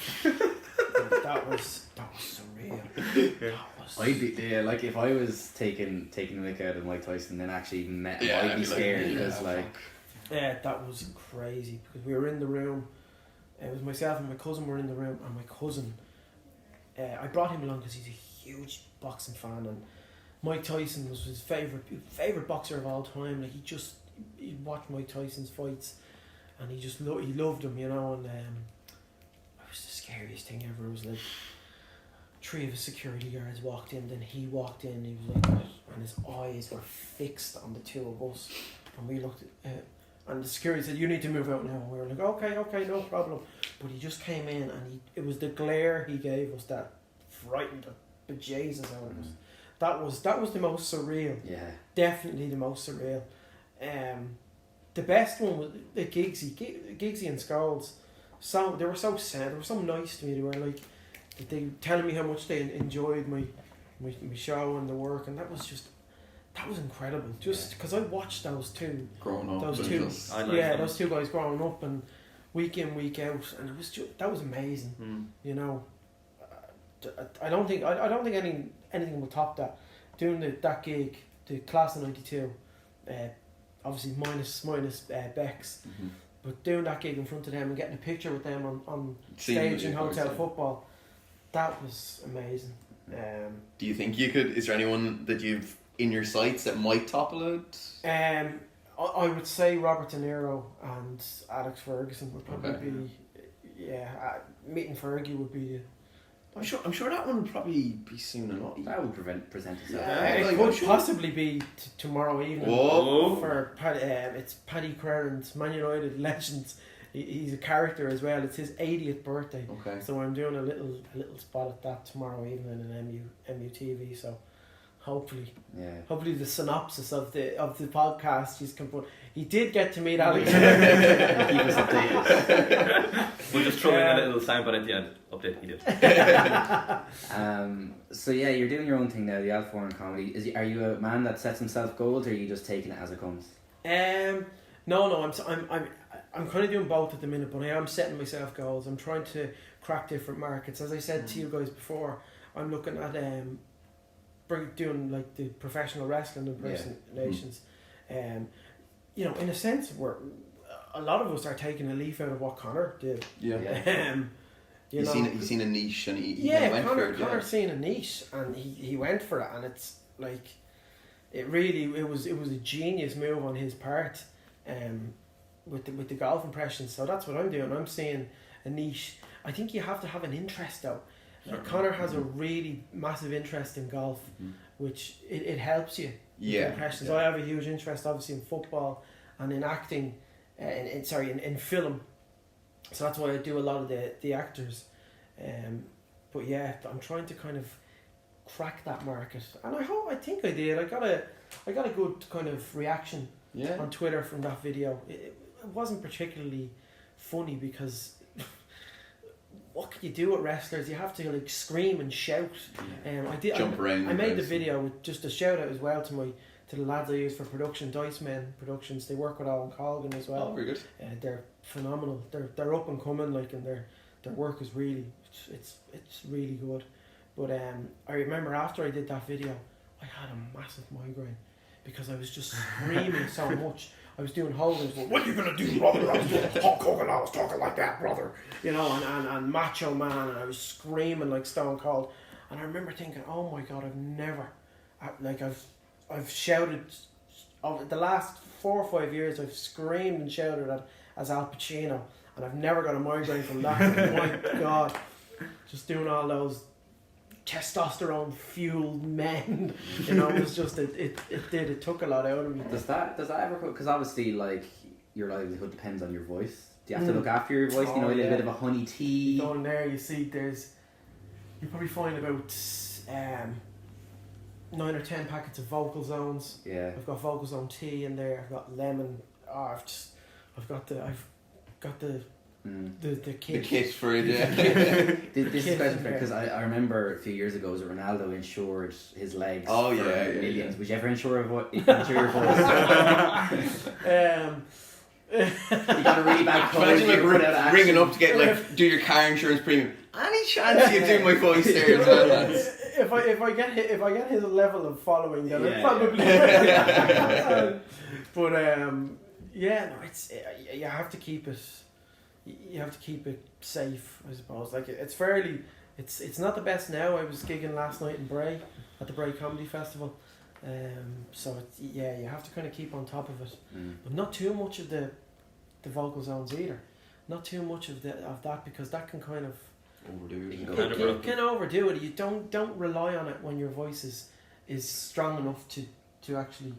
That was surreal. I'd be like if I was taking the mick out of Mike Tyson, then actually met him, I'd be scared because that was crazy because we were in the room. It was myself and my cousin were in the room, and my cousin, I brought him along because he's a huge boxing fan, and Mike Tyson was his favorite boxer of all time. Like he'd watch Mike Tyson's fights, and he loved him, you know. And it was the scariest thing ever. It was like 3 of his security guards walked in, then he walked in. He was like that, and his eyes were fixed on the 2 of us, and we looked at. And the security said, "You need to move out now." And we were like, okay, no problem. But he just came in, and it was the glare he gave us that frightened the bejesus out of us. That was the most surreal. Yeah. Definitely the most surreal. The best one was the Giggsy and Scholes. So they were so sad. They were so nice to me. They were like, they were telling me how much they enjoyed my show and the work, and that was incredible. Just because I watched those two growing up. Those 2 guys growing up and week in, week out, and that was amazing. You know, I don't think anything will top that. Doing that gig, the class of '92, obviously minus Bex, but doing that gig in front of them and getting a picture with them on stage in Hotel Football, that was amazing. Do you think you could? Is there anyone that you've in your sights that might topple it? I would say Robert De Niro and Alex Ferguson would probably be. Yeah, meeting Fergie would be. I'm sure that one would probably be soon enough. That would present itself. It could possibly be tomorrow evening. Whoa. For it's Paddy Crerand's Man United Legends. He's a character as well. It's his 80th birthday. Okay. So I'm doing a little spot at that tomorrow evening in MUTV. So hopefully. Yeah. Hopefully the synopsis of the podcast he's put. He did get to meet Alex. Keep us updated. We'll just throw in a little soundbite at the end. Update, he did. So yeah, you're doing your own thing now, the Foran comedy. Are you a man that sets himself goals, or are you just taking it as it comes? No, I'm kind of doing both at the minute, but I am setting myself goals. I'm trying to crack different markets. As I said to you guys before, I'm looking at doing like the professional wrestling impersonations. You know, in a sense, a lot of us are taking a leaf out of what Connor did. Yeah. He's seen a niche and he went for it. Connor's seen a niche and he went for it, and it's like it was a genius move on his part. With the golf impressions, so that's what I'm doing. I'm seeing a niche. I think you have to have an interest though. Like Connor has a really massive interest in golf, which it helps you. Yeah. Impressions. Yeah. I have a huge interest, obviously, in football and in acting, in film. So that's why I do a lot of the actors. But yeah, I'm trying to kind of crack that market, and I think I did. I got a good kind of reaction on Twitter from that video. It wasn't particularly funny because what can you do with wrestlers? You have to like scream and shout. Jump around. I made the video with just a shout out as well to the lads I use for production, Dice Men Productions. They work with Alan Colgan as well. Oh, very good. They're phenomenal. They're up and coming, like, and their work is really it's really good. But I remember after I did that video, I had a massive migraine because I was just screaming so much. I was doing Hogan's, what are you going to do, brother? I was doing Hulk Hogan, I was talking like that, brother. You know, and Macho Man, and I was screaming like Stone Cold. And I remember thinking, oh my God, I've shouted, over the last 4 or 5 years, I've screamed and shouted as Al Pacino. And I've never got a migraine from that. My God. Just doing all those testosterone fueled men, you know, it was just it took a lot out of me. Does that ever, because obviously like your livelihood depends on your voice. Do you have to look after your voice? You know, a little bit of a honey tea. Down there, you see, you probably find about 9 or 10 packets of Vocal Zones. Yeah, I've got Vocal Zone tea in there. I've got lemon. I've got the kit. The kit for it, yeah. This is question because I remember a few years ago, was Ronaldo insured his legs for millions. Would you ever insure your voice? You got a really bad cold. Imagine ringing up to get do your car insurance premium. Any chance you do my voice there as well, lads? If I get his level of following, then I probably. But it's you have to keep it. You have to keep it safe, I suppose. Like it's not the best now. I was gigging last night in Bray at the Bray Comedy Festival, so you have to kind of keep on top of it, but not too much of the Vocal Zones either. Not too much of that because that can kind of overdo it. You can overdo it. You don't rely on it when your voice is strong enough to actually,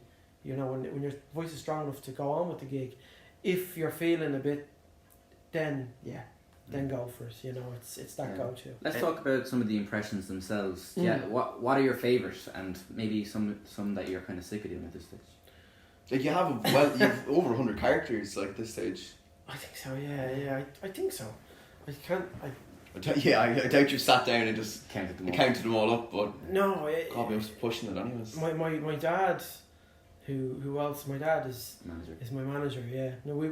you know, when your voice is strong enough to go on with the gig. If you're feeling a bit, then go for it. You know, it's that go-to. Let's talk about some of the impressions themselves. Yeah, what are your favourites, and maybe some that you're kind of sick of doing at this stage? Like you have over 100 characters like this stage. I think so. Yeah. I think so. I can't. I doubt you sat down and just counted them all up, but no, I was pushing it anyways. My dad, who else? My dad is my manager. Yeah. No,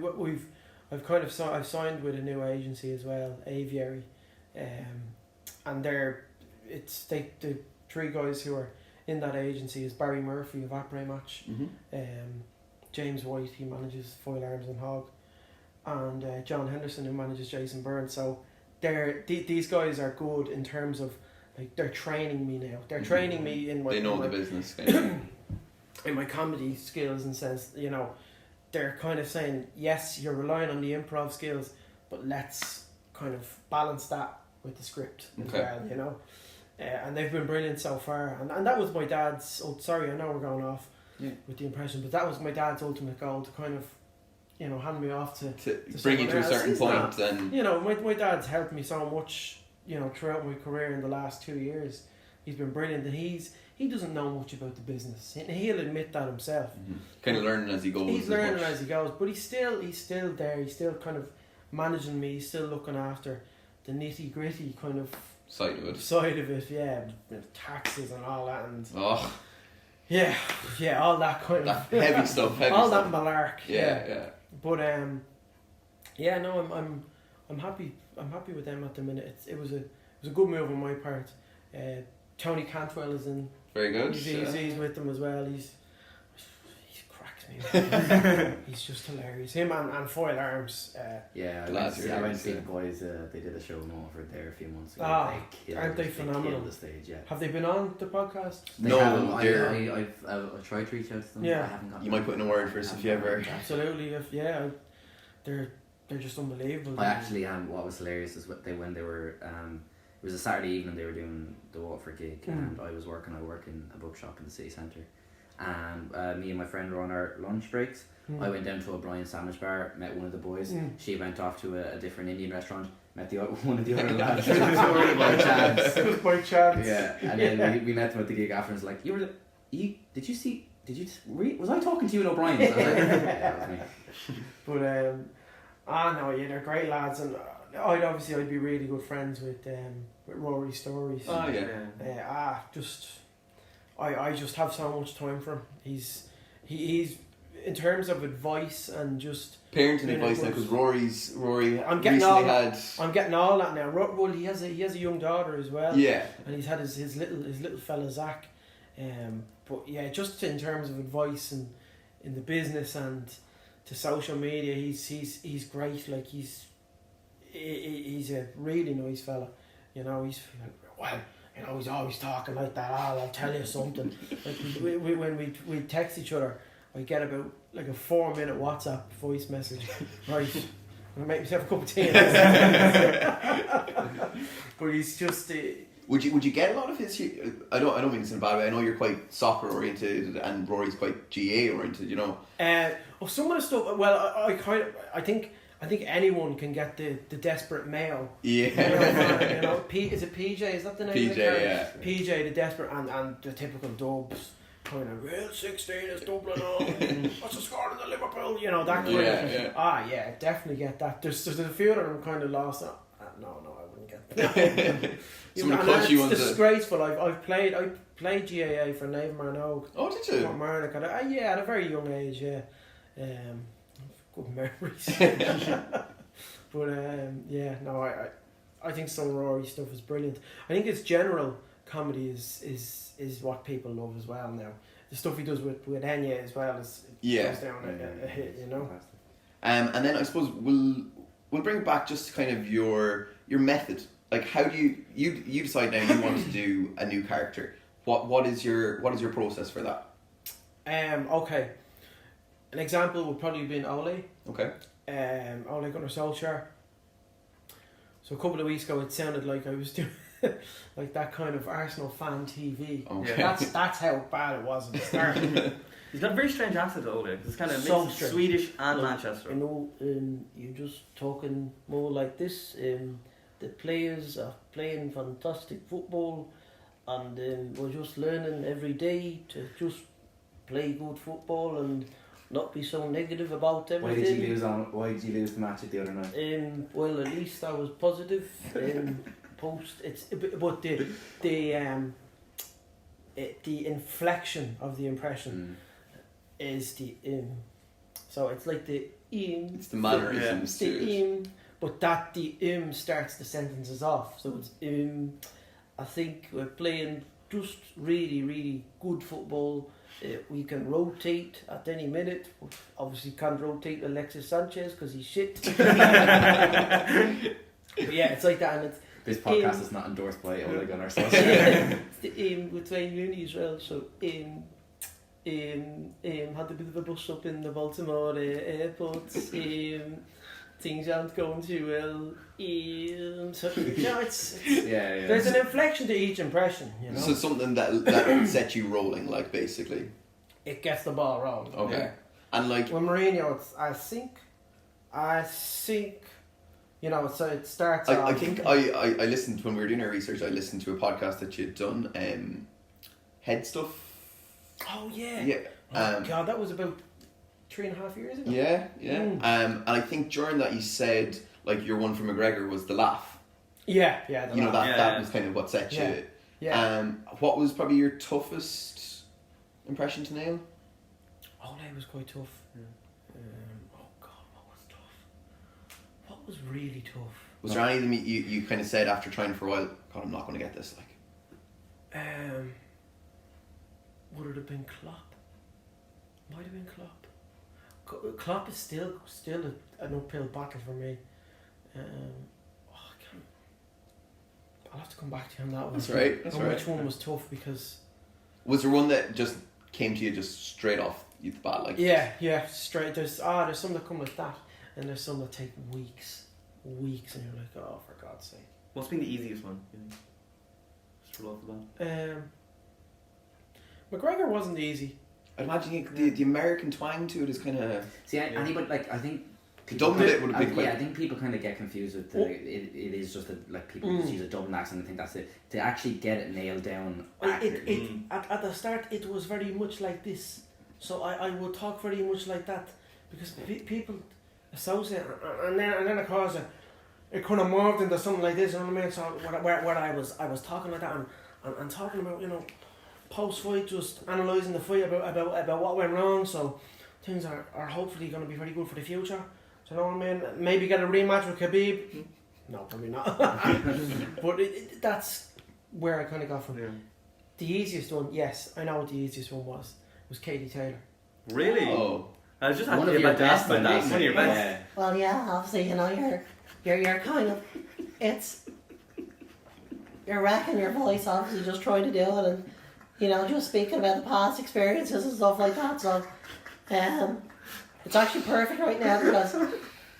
I've signed with a new agency as well, Aviary, and the 3 guys who are in that agency is Barry Murphy of Après Match, James White, he manages Foil Arms and Hog, and John Henderson, who manages Jason Byrne. So these guys are good in terms of like they're training me now. They're training me in my. They know the business. In my comedy skills, and sense, you know. They're kind of saying, yes, you're relying on the improv skills, but let's kind of balance that with the script as well, you know. And they've been brilliant so far. And that was my dad's... Oh, sorry, I know we're going off with the impression, but that was my dad's ultimate goal, to kind of, you know, hand me off to bring you to a certain point. Then you know, my dad's helped me so much, you know, throughout my career in the last 2 years. He's been brilliant, and he's he doesn't know much about the business. He'll admit that himself. Kind of learning as he goes. He's learning as he goes, but he's still there. He's still kind of managing me. He's still looking after the nitty gritty kind of side of it. Yeah, taxes and all that, and Oh, yeah, all that kind that of heavy stuff. all that malark. Yeah. But yeah, no, I'm happy. I'm happy with them at the minute. It was a good move on my part. Tony Cantwell is in. Very good. He's with them as well. He cracks me. He's just hilarious. Him and Foil Arms. I went to see the boys. They did a show in Waterford there a few months ago. Aren't they phenomenal? The stage, yeah. Have they been on the podcast? No, I've tried to reach out to them. Yeah. I haven't gotten You might put in a word for us if you ever. Absolutely. They're just unbelievable. I actually what was hilarious is when they were it was a Saturday evening, they were doing the Waterford gig, and I work in a bookshop in the city centre, and me and my friend were on our lunch breaks. I went down to O'Brien sandwich bar, met one of the boys. She went off to a different Indian restaurant, met one of the other lads. Totally by chance. It was by chance. Yeah, and then we met them at the gig after, and was like, was I talking to you at O'Brien's? I was like, yeah, that was me. But no, yeah, they're great lads, and I'd be really good friends with Rory Stories. Oh yeah. I just have so much time for him. He's in terms of advice and just Parenting advice now, because Rory. I'm getting recently all had. I'm getting all that now. Well, he has a young daughter as well. Yeah. And he's had his little fella Zach. But yeah, just in terms of advice and in the business and to social media, he's great. Like he's a really nice fella. You know, he's always talking like that. I'll tell you something. Like when we text each other, I get about like a 4-minute WhatsApp voice message. Right, I'm gonna make myself a cup of tea. But he's just. Would you get a lot of his? I don't mean this in a bad way. I know you're quite soccer oriented, and Rory's quite GA oriented. You know. Some of the stuff. Well, I think anyone can get the desperate male. Yeah. Is it PJ? Is that the name? PJ, of the character? yeah. PJ, the desperate, and the typical dubs. Kind of real 16 is Dublin on. What's the score in the Liverpool? You know that kind of. Yeah. Yeah, definitely get that. There's a few that I'm kind of lost. No, I wouldn't get that. It's disgraceful. I played GAA for Navan Marnogue. Oh, did you? Marnock at a very young age. Yeah, good memories. But I think some Rory stuff is brilliant. I think his general comedy is what people love as well now. The stuff he does with Enya as well goes down a hit, you know. And then I suppose we'll bring it back just to kind of your method. Like, how do you decide now you want to do a new character? What is your process for that? Okay. An example would probably be Ole. Okay. Ole Gunnar Solskjaer. So a couple of weeks ago, it sounded like I was doing like that kind of Arsenal fan TV. Okay. That's how bad it was at the start. He's got a very strange accent, Ole. It's kind of So mixed strange. Swedish and Manchester. You know, you're just talking more like this. The players are playing fantastic football, and we're just learning every day to just play good football and not be so negative about everything. Why did you lose the match the other night? Well, at least I was positive. But the inflection of the impression is the so it's like the It's the mannerisms to it. But that the starts the sentences off. So it's I think we're playing just really, really good football. We can rotate at any minute. Obviously can't rotate Alexis Sanchez because he's shit. But yeah, it's like that, and it's This podcast is not endorsed by Ole Gunnar Solskjaer. it's the with Wayne Rooney as well. So had a bit of a bus up in the Baltimore airport. Things aren't going too well. So it's there's an inflection to each impression, you know. So something that set you rolling, like, basically. it gets the ball rolling. Okay. Yeah. And like With Mourinho, I think, you know, so it starts. I think I listened when we were doing our research. I listened to a podcast that you'd done, head stuff. Oh yeah. Yeah. Oh, God, that was about 3.5 years ago. Yeah. And I think during that you said like your one from McGregor was the laugh. Yeah. You know, that Yeah. was kind of what set you. Yeah. What was probably your toughest impression to nail? Olay was quite tough. Oh God, what was tough? What was really tough? Was there any of them you kind of said after trying for a while, God, I'm not going to get this? Like, would it have been Klopp? Might have been Klopp. Klopp is still an uphill battle for me. I can't. I'll have to come back to you on that one. That's right. That's right. Which one was tough? Because was there one that just came to you just straight off the bat? Like, yeah, straight. There's some that come like that, and there's some that take weeks, and you're like, oh, for God's sake. What's been the easiest one? Just roll off the bat. McGregor wasn't easy. I'd imagine the American twang to it is kind of. See, anybody like I think. Double it would have been quite. Yeah, I think people kind of get confused with it is just like people just use a double accent and think that's it. To actually get it nailed down accurately. At the start it was very much like this, so I would talk very much like that because people associate, and then of course it kind of morphed into something like this. You know what I mean? So where I was talking like that and talking about, you know, post fight, just analysing the fight about what went wrong. So things are hopefully going to be very good for the future. Do you know what I mean? Maybe get a rematch with Khabib. No, probably not. But that's where I kind of got from. Yeah. The easiest one, yes, I know what the easiest one was Katie Taylor. Really? Oh. I was just One of asking your about that. best, One of your best. Yeah. Well, yeah, obviously, you know, you're kind of, you're wrecking your voice, obviously, just trying to do it, and, you know, just speaking about the past experiences and stuff like that. So, it's actually perfect right now because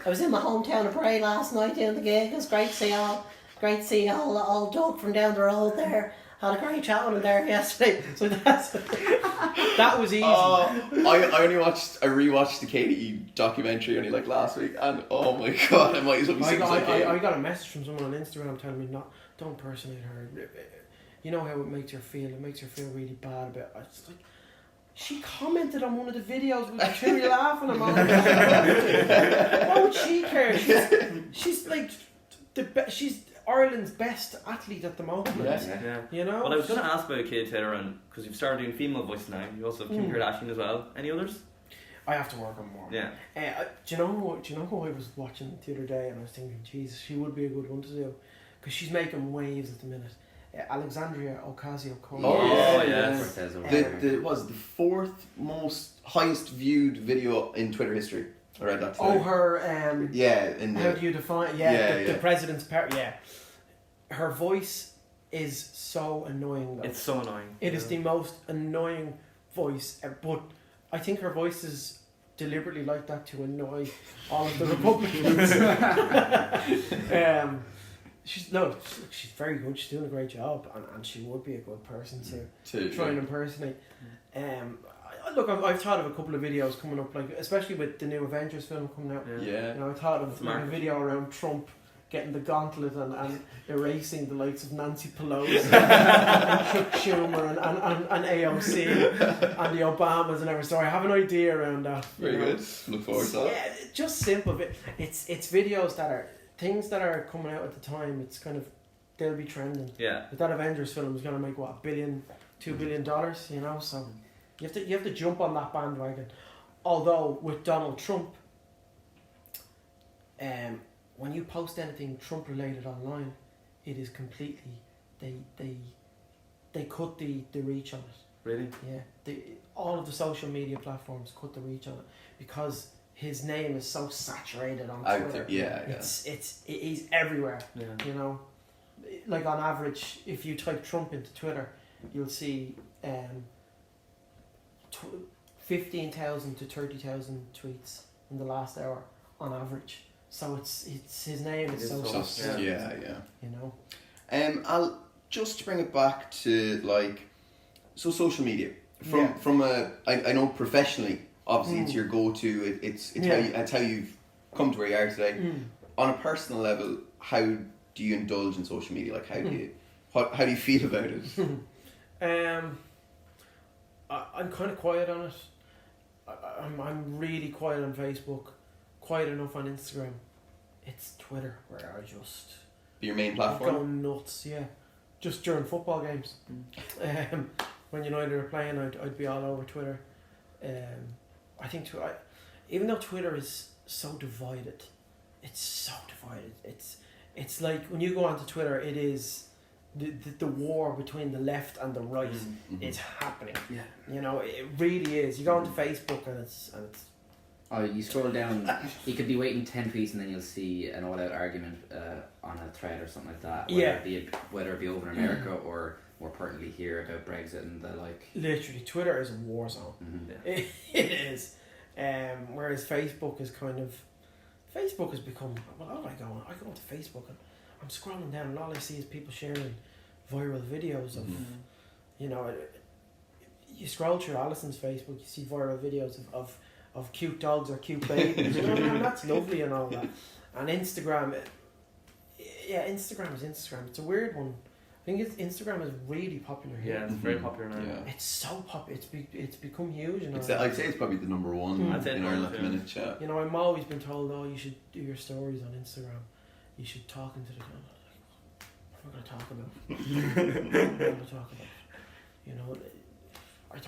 I was in my hometown of Bray last night doing the gig. It was great to see all Doug from down the road there. Had a great chat with him there yesterday. So that was easy. I rewatched the Katie documentary only like last week, and oh my God, I might as well be saying I got a message from someone on Instagram telling me don't impersonate her. You know how it makes her feel. It makes her feel really bad about it. It's like, she commented on one of the videos with Cherry laughing and all. Why would she care? She's like she's Ireland's best athlete at the moment. Yeah. You know. Well, I was going to ask about Katie Taylor, and because you've started doing female voices now, you also have Kim Kardashian as well. Any others? I have to work on more. Yeah. Do you know who I was watching the other day, and I was thinking, Jesus, she would be a good one to do, because she's making waves at the minute. Alexandria Ocasio-Cortez. Oh yes. The fourth most highest viewed video in Twitter history. I read that today. Oh, her. How do you define? The president's part. Yeah. Her voice is so annoying. Though. It's so annoying. It is the most annoying voice, but I think her voice is deliberately like that to annoy all of the Republicans. She's very good. She's doing a great job, and she would be a good person to try and impersonate. I've thought of a couple of videos coming up, like especially with the new Avengers film coming out. Yeah. You know, I thought of a video around Trump getting the gauntlet and erasing the likes of Nancy Pelosi and Chuck Schumer and AOC and the Obamas and everything. So I have an idea around that. Very good. Look forward to that. Yeah, just simple. It's videos that are things that are coming out at the time. It's kind of, they'll be trending. Yeah. But that Avengers film is going to make $1 billion, $2 billion. You know, so you have to jump on that bandwagon. Although with Donald Trump, when you post anything Trump related online, it is completely they cut the reach on it. Really? Yeah. All of the social media platforms cut the reach on it because his name is so saturated on Twitter. He's everywhere. Yeah. You know, like on average, if you type Trump into Twitter, you'll see 15,000 to 30,000 tweets in the last hour on average. So it's his name is so saturated. Yeah. You know. I'll just bring it back to social media from I know professionally. Obviously, it's your go-to. It's how you've come to where you are today. On a personal level, how do you indulge in social media? Like, how do you feel about it? I'm kind of quiet on it. I'm really quiet on Facebook, quiet enough on Instagram. It's Twitter where I just Your main go platform? nuts, yeah. Just during football games. When United are playing, I'd be all over Twitter. I think even though Twitter is so divided, it's so divided. It's like when you go onto Twitter, it is the war between the left and the right. It's happening. Yeah. You know, it really is. You go onto Facebook and it's Oh, you scroll down, you could be waiting 10 tweets and then you'll see an all-out argument on a thread or something like that. Whether it be over in America or more pertinently here about Brexit and the like. literally, Twitter is a war zone. It is. Whereas Facebook is Facebook has become, well, I go onto Facebook and I'm scrolling down and all I see is people sharing viral videos of, you know, you scroll through Alison's Facebook, you see viral videos of cute dogs or cute babies, you know, and that's lovely and all that. And Instagram, Instagram is Instagram. It's a weird one. I think Instagram is really popular here. Yeah, it's very popular now. Yeah. It's so popular. It's become huge. You know? I'd say it's probably the number one I'd say in Ireland at the minute. Yeah. You know, I'm always been told, oh, you should do your stories on Instagram. You should talk into the camera. What am I going to talk about? What am I going to talk about? You know, I'm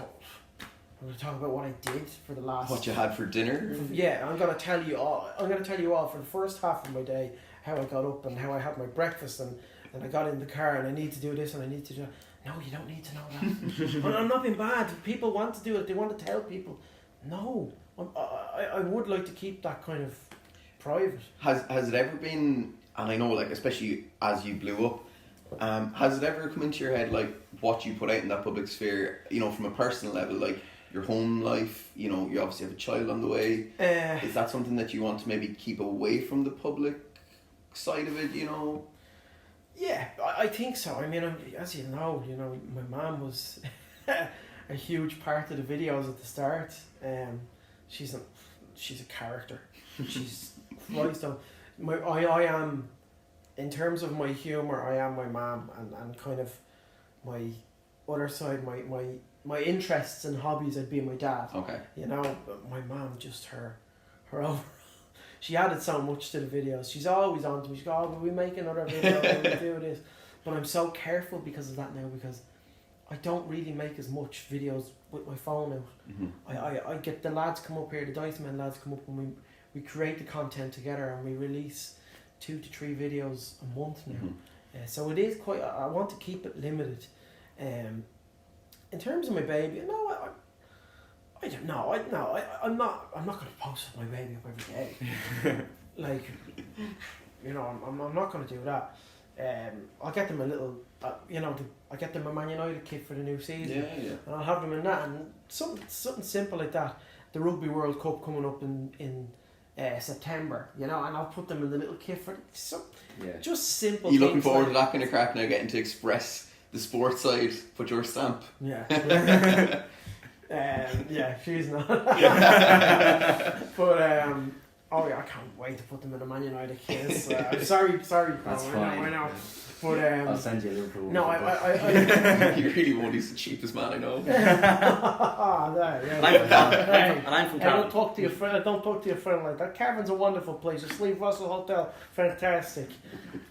going to talk about what I did for the last. What you had for dinner? Yeah, I'm going to tell you all. I'm going to tell you all for the first half of my day how I got up and how I had my breakfast and I got in the car and I need to do this and I need to do that. No, you don't need to know that. I'm not being bad. People want to do it. They want to tell people. No, I would like to keep that kind of private. Has it ever been? And I know, like, especially as you blew up, has it ever come into your head, like, what you put out in that public sphere? You know, from a personal level, like your home life. You know, you obviously have a child on the way. Is that something that you want to maybe keep away from the public side of it? You know. Yeah, I think so. I mean, as you know, my mum was a huge part of the videos at the start. She's a character. She's Christ on. I am, in terms of my humour, I am my mum, and kind of my other side, my interests and hobbies, I'd be my dad. Okay. You know, but my mum, just her overall. She added so much to the videos. She's always on to me. She goes, "Oh, will we make another video? Will we do this?" But I'm so careful because of that now, because I don't really make as much videos with my phone out. I get the lads come up here, the Dice Men lads come up, and we create the content together and we release 2 to 3 videos a month now. So it is quite. I want to keep it limited. In terms of my baby, no, I don't know. I'm not going to post my baby up every day. Like, you know, I'm not going to do that. I'll get them a little, I get them a Man United kit for the new season. Yeah. And I'll have them in that, and something simple like that. The Rugby World Cup coming up in September, you know, and I'll put them in the little kit for just simple. You looking forward to that kind of crack now, getting to express the sports side, put your stamp. Yeah. Yeah, she's not. But I can't wait to put them in a Man United kit. Sorry. That's Carl, fine. I know. But I'll send you a Liverpool. no, I You really won't. He's the cheapest man I know. I'm from Cavan. Don't talk to your friend. Don't talk to your friend like that. Cavan's a wonderful place. The Sleeve Russell Hotel, fantastic.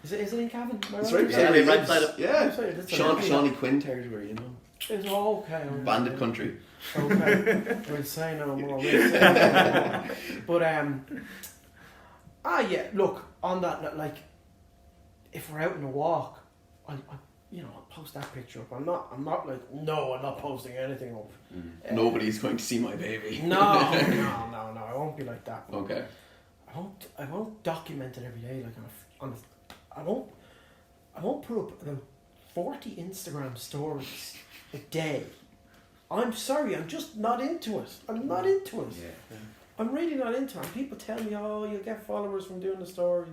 Is it in Cavan? It's right beside Yeah, where he right lives. beside it. Yeah. Shawnee Quinn territory, you know. It's okay. Bandit country. Okay. We'll say no more. But yeah. Look, on that, like, if we're out on a walk, I'll post that picture up. I'm not like, no, I'm not posting anything up. Nobody's going to see my baby. No, I won't be like that. Okay. I won't document it every day. Like I won't put up about 40 Instagram stories a day. I'm sorry, I'm just not into it. I'm not into it. Yeah. I'm really not into it. And people tell me, oh, you'll get followers from doing the stories.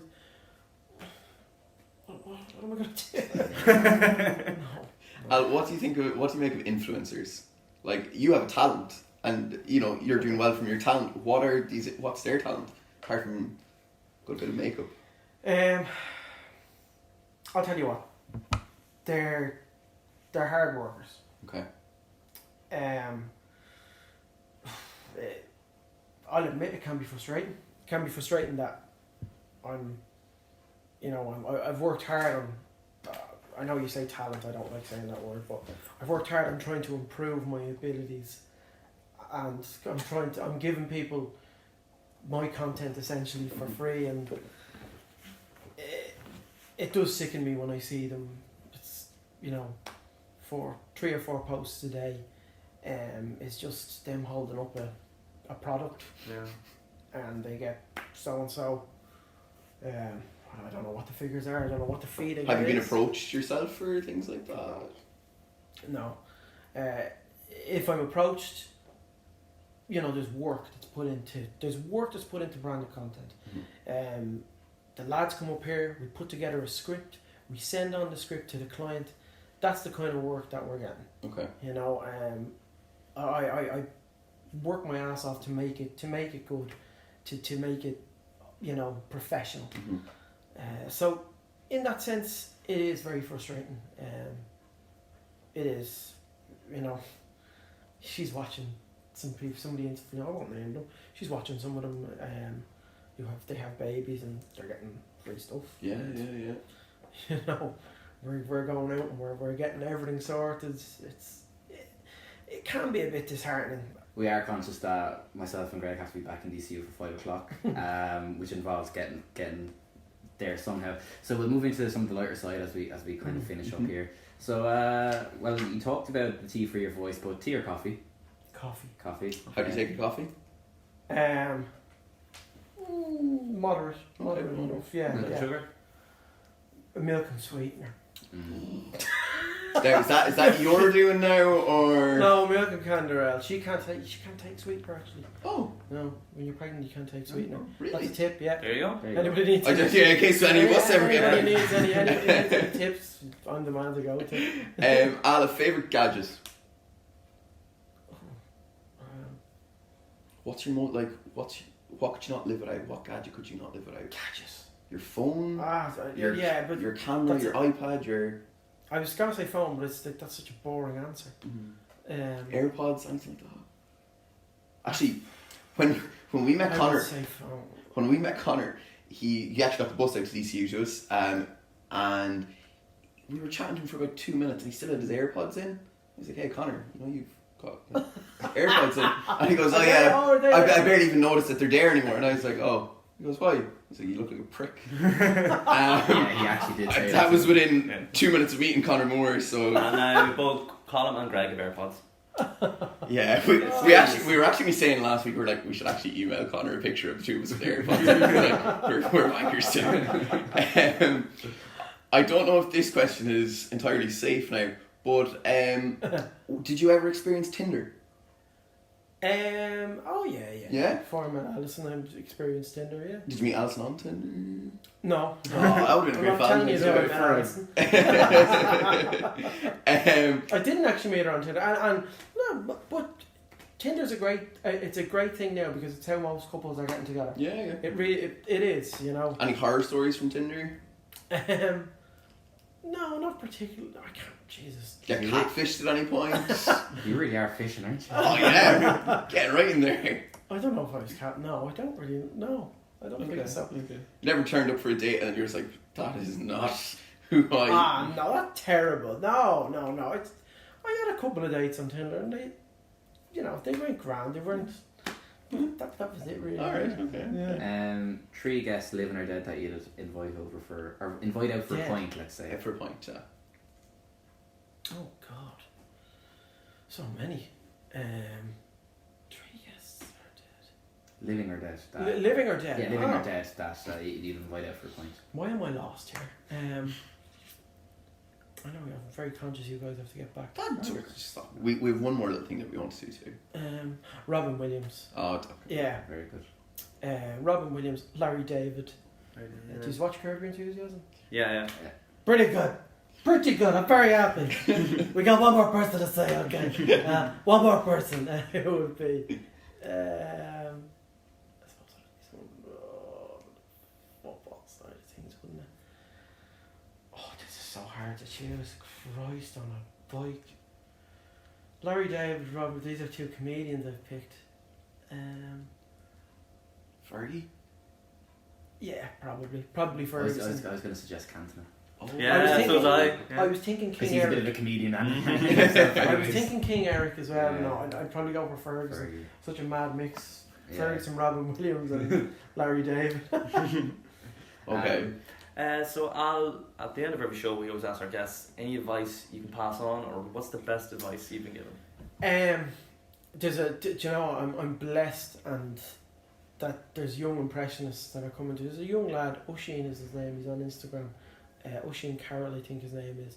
What am I going to do? No. What do you make of influencers? Like, you have a talent, and you know you're doing well from your talent. What's their talent apart from a good bit of makeup? I'll tell you what. They're hard workers. Okay. I'll admit it can be frustrating. It can be frustrating that I've worked hard on. I know you say talent. I don't like saying that word, but I've worked hard on trying to improve my abilities, and I'm giving people my content essentially for free, and it does sicken me when I see them. It's for 3 or 4 posts a day. It's just them holding up a product, and they get so and so. I don't know what the figures are. I don't know what the feeding. Have you been approached yourself for things like that? No. If I'm approached, there's work that's put into branded content. Mm-hmm. The lads come up here. We put together a script. We send on the script to the client. That's the kind of work that we're getting. Okay. I work my ass off to make it good, to make it, professional. Mm-hmm. So, in that sense, it is very frustrating. It is, she's watching somebody interview. I won't name them. She's watching some of them. They have babies and they're getting free stuff. Yeah. We're going out and we're getting everything sorted. It can be a bit disheartening. We are conscious that myself and Greg have to be back in DCU for 5 o'clock, which involves getting there somehow. So we'll move into some of the lighter side as we kind of finish up here. So, well, you talked about the tea for your voice, but tea or coffee? Coffee. How do you take a coffee? Moderate enough. Yeah. Milk and sugar? Milk and sweetener. Now, is that you're doing now, or No, milk and candy ale. She can't take sweetener actually. Oh, No, when you're pregnant you can't take sweetener. really? That's a tip. Yeah. There you go. There you go. Anybody needs In case any of us ever get anybody pregnant. needs any tips on the man to go to. Ala, favourite gadget? What's your what could you not live without? What gadget could you not live without? Gadgets. Your phone, But your camera, that's your iPad, your I was gonna say phone, but that's such a boring answer. AirPods, anything like that. Actually, when we met I Connor, would say phone. he actually got the bus out to DCU to us, and we were chatting to him for about 2 minutes, and he still had his AirPods in. I was like, "Hey Connor, you've got AirPods in," and he goes, "Oh yeah, I barely even noticed that they're there anymore." And I was like, "Oh." He goes, "Why?" I was like, "You look like a prick." Yeah, he actually did say that was within 2 minutes of meeting Connor Moore, so And we both, Colin and Greg, have AirPods. yeah, we were actually saying last week, we should actually email Connor a picture of the two of us with AirPods. we're bankers too. I don't know if this question is entirely safe now, but did you ever experience Tinder? Oh yeah. Yeah? Former Alison, I've experienced Tinder. Yeah. Did you meet Alison on Tinder? No. Oh, that would have been a I'm great telling you Valentine's about story. Alison. I didn't actually meet her on Tinder, and no, but Tinder's a great thing now because it's how most couples are getting together. Yeah. It is. Any horror stories from Tinder? No, not particularly. I can't. Jesus. Get catfished at any point? You really are fishing, aren't you? Oh yeah, getting right in there. I don't know if I was cat. No, I don't really. No, I don't think so. Okay. Never turned up for a date and you're just like, that is not who I. No, that's terrible. No. I had a couple of dates on Tinder and they went grand. They weren't. That was it really. Alright, okay. Yeah. 3 guests, living or dead, that you'd invite out for a pint, let's say. For a point, yeah. Oh God, so many. 3 guests are dead. Living or dead. Living or dead? Yeah, living or dead. That you'd invite out for a pint. Why am I lost here? I know I'm very conscious. You guys have to get back. We have one more little thing that we want to do too. Robin Williams. Oh, okay. Yeah. Very good. Robin Williams, Larry David. Did you watch Curb Your Enthusiasm? Yeah. Pretty good. I'm very happy. We got one more person to say. Okay. One more person. It would be. I suppose football side of things, wouldn't it? Oh, this is so hard to choose. Christ, on a bike. Larry David, Robert, these are two comedians I've picked. Fergie? Yeah, probably I Ferguson. was going to suggest Cantona. Oh, Yeah, so was I. Yeah. I was thinking Because King he's a bit of Eric. a comedian. I was thinking King Eric as well. Yeah. No, I'd probably go for Ferguson. Fergie. Such a mad mix. Yeah. Ferguson, Robin Williams, and Larry David. Okay. So at the end of every show, we always ask our guests any advice you can pass on, or what's the best advice you've been given? Do you know, I'm blessed, and that there's young impressionists that are coming to. There's a young lad, Oisin is his name. He's on Instagram. Oisin Carroll, I think his name is.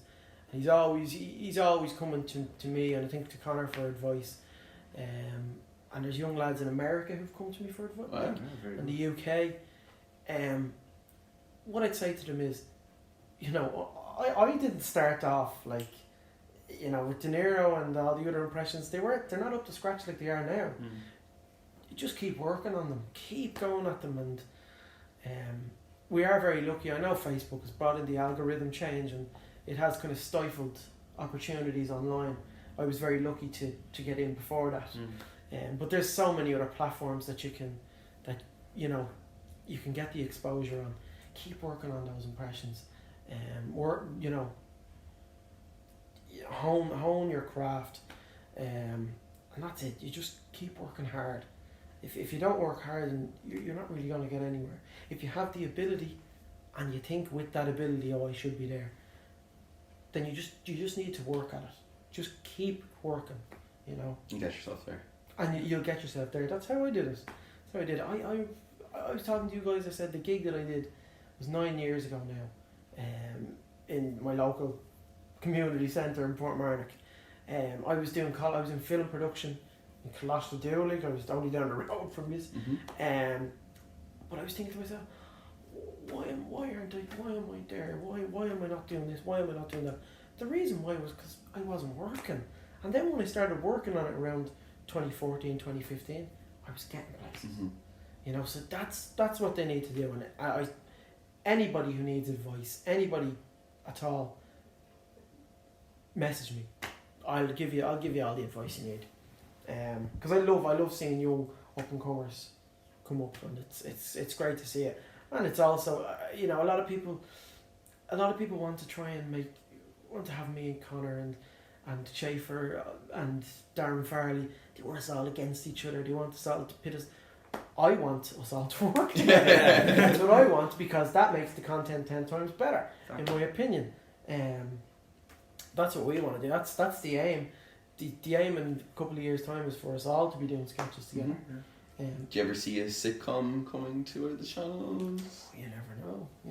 And he's always coming to me, and I think to Connor for advice. And there's young lads in America who've come to me for advice, Wow. in the UK. What I'd say to them is, you know, I didn't start off like, you know, with De Niro and all the other impressions. They're not up to scratch like they are now. You just keep working on them, keep going at them, and we are very lucky. I know Facebook has brought in the algorithm change, and it has kind of stifled opportunities online. I was very lucky to get in before that. But there's so many other platforms that you can get the exposure on. Keep working on those impressions, hone your craft, and that's it. You just keep working hard. If you don't work hard, then you're not really going to get anywhere. If you have the ability, and you think with that ability, I should be there, then you just need to work at it. Just keep working, you know. You get yourself there. And you'll get yourself there. That's how I did it. That's how I did it. I was talking to you guys. I said the gig that I did was 9 years ago now, in my local community centre in Portmarnock. I was in film production in Colossadoolig. I was only down the road from this. But I was thinking to myself, why am I there? Why am I not doing this? Why am I not doing that? The reason why was because I wasn't working. And then when I started working on it around 2014, 2015, I was getting places. You know, so that's what they need to do. And anybody who needs advice, anybody at all, message me. I'll give you all the advice you need. Because I love seeing young up and comers come up, and it's great to see it. And it's also a lot of people want to try and want to have me and Connor and Schaefer and Darren Farley. They want us all against each other. They want us all to pit us. I want us all to work together. That's what I want, because that makes the content 10 times better, in my opinion. That's what we want to do. That's the aim. The aim in a couple of years' time is for us all to be doing sketches together. Do you ever see a sitcom coming to the channels? You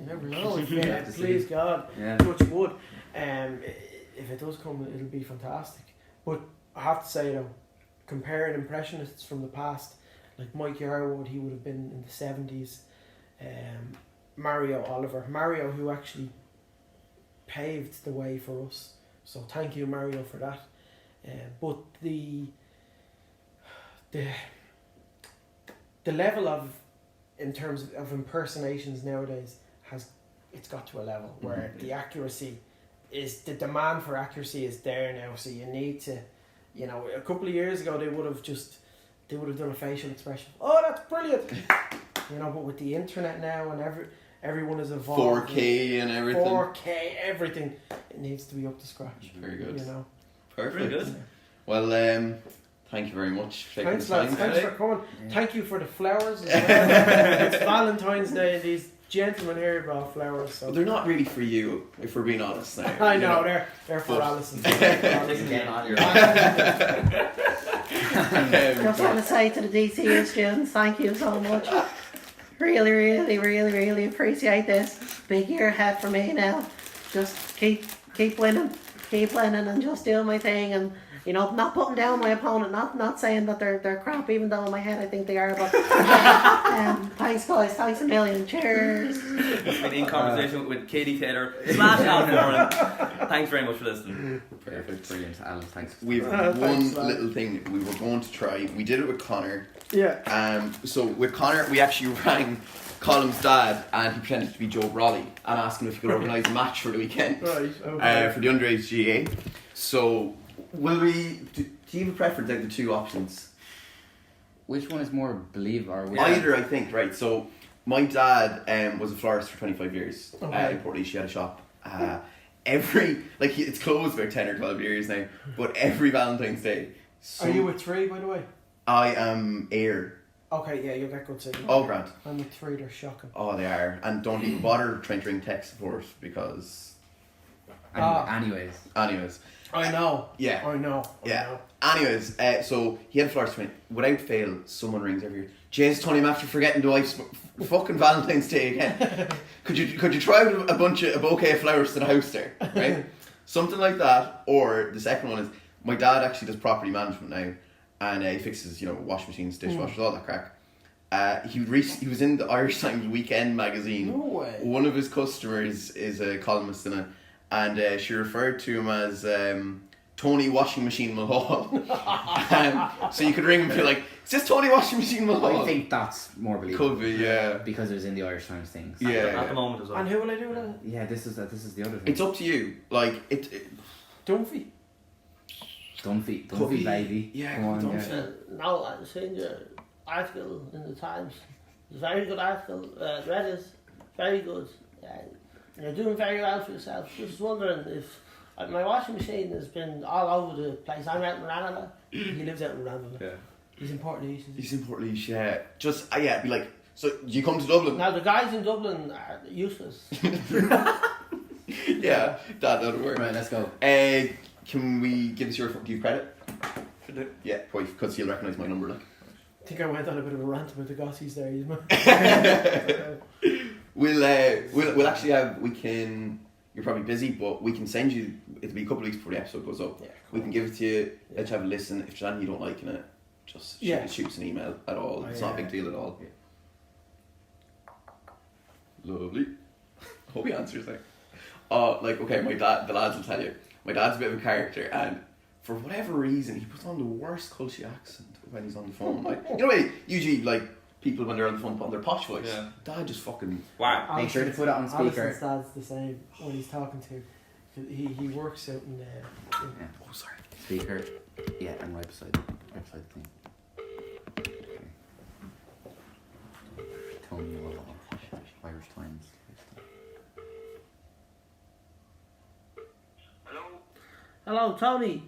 never know. Please God, Yeah. touch wood. If it does come, it'll be fantastic. But I have to say though, comparing impressionists from the past, like Mike Yarwood, he would have been in the 70s. Mario Oliver, who actually paved the way for us. So thank you, Mario, for that. But the level of, in terms of impersonations nowadays, it's got to a level where the accuracy is, the demand for accuracy is there now. So you need to, a couple of years ago they would have done a facial expression. Oh, that's brilliant. But with the internet now and everyone is evolved. 4K and everything. 4K, everything. It needs to be up to scratch. Very good. Very Perfect. good. Well, thank you very much for taking Thanks, the time lads. Thanks today. for coming. Thank you for the flowers as well. It's Valentine's Day, and these gentlemen here brought flowers. So. But they're not really for you, if we're being honest now. I know, they're for But- Alison. Getting on your Just want to say to the DCU students, thank you so much. Really, really, really, really appreciate this. Big year ahead for me now. Just keep winning, and just doing my thing, and not putting down my opponent. Not saying that they're crap, even though in my head I think they are. But thanks, guys. Thanks a million. Cheers. Been in conversation with Katie Taylor / Al Foran. Thanks very much for listening. Perfect. Brilliant, Alan. Thanks. We've Thanks, one lad. little thing we were going to try. We did it with Connor. Yeah. So with Connor, we actually rang Colum's dad, and he pretended to be Joe Brawley and asked him if he could organise a match for the weekend. Right. Okay. For the underage GA. So will we Do you have a preference out of the two options? Which one is more believable? Either, I think, right? So, my dad was a florist for 25 years Okay. in Portlaoise. She had a shop. It's closed about 10 or 12 years now, but every Valentine's Day. Are you with 3, by the way? I am heir. Okay, yeah, you'll get good signal. Oh, grand. I'm with 3, they're shocking. Oh, they are. And don't even bother trying to ring tech support because. Anyways. I know. Yeah. I know. Yeah. Anyways, so he had a florist 20. Without fail, someone rings every year. Jesus, Tony, I'm after forgetting the wife's fucking Valentine's Day again. Could you try a bouquet of flowers to the house there, right? Something like that. Or the second one is my dad actually does property management now, and he fixes washing machines, dishwashers, all that crack. He was in the Irish Times Weekend magazine. No way. One of his customers is a columnist in it, and she referred to him as Tony Washing Machine Mulhall. So you could ring him and be like, is this Tony Washing Machine Mulhall? I think that's more believable. Could be, yeah. Because it was in the Irish Times things. Yeah. At the moment as well. And who will I do that? Yeah, this is the other thing. It's up to you. Like, Dunphy. Dunphy baby. Yeah, Come on, Dunphy. yeah. Now I'm seeing your article in the Times. It's a very good article. Read it. Very good. You're doing very well for yourself. Just wondering if my washing machine has been all over the place. I'm out in Ranelagh. He lives out in Ranelagh. Yeah. He's in Portlaoise. He's in Portlaoise, yeah. Just, be like, so you come to Dublin? Now the guys in Dublin are useless. Yeah, that'll work. Right, let's go. Can we give us your credit? Should do. Yeah, because you'll recognise my number, like. I think I went on a bit of a rant about the gossies there, Eamon. We'll actually you're probably busy, but we can send you, it'll be a couple of weeks before the episode goes up. Yeah, we can give it to you, let you have a listen. If there's anything you don't like in it, just shoot us an email at all. It's not a big deal at all. Yeah. Lovely. Hope he answers that. Okay, the lads will tell you. My dad's a bit of a character, and for whatever reason, he puts on the worst culture accent when he's on the phone. Like, usually, people when they're on the phone put on their posh voice. Yeah. Dad just fucking... Wow. Make sure to put it on speaker. Alison's dad's the same when he's talking to. He works out in Oh, sorry. Speaker. Yeah, and right beside the thing. Okay. Tony Irish Times. Hello, Tony.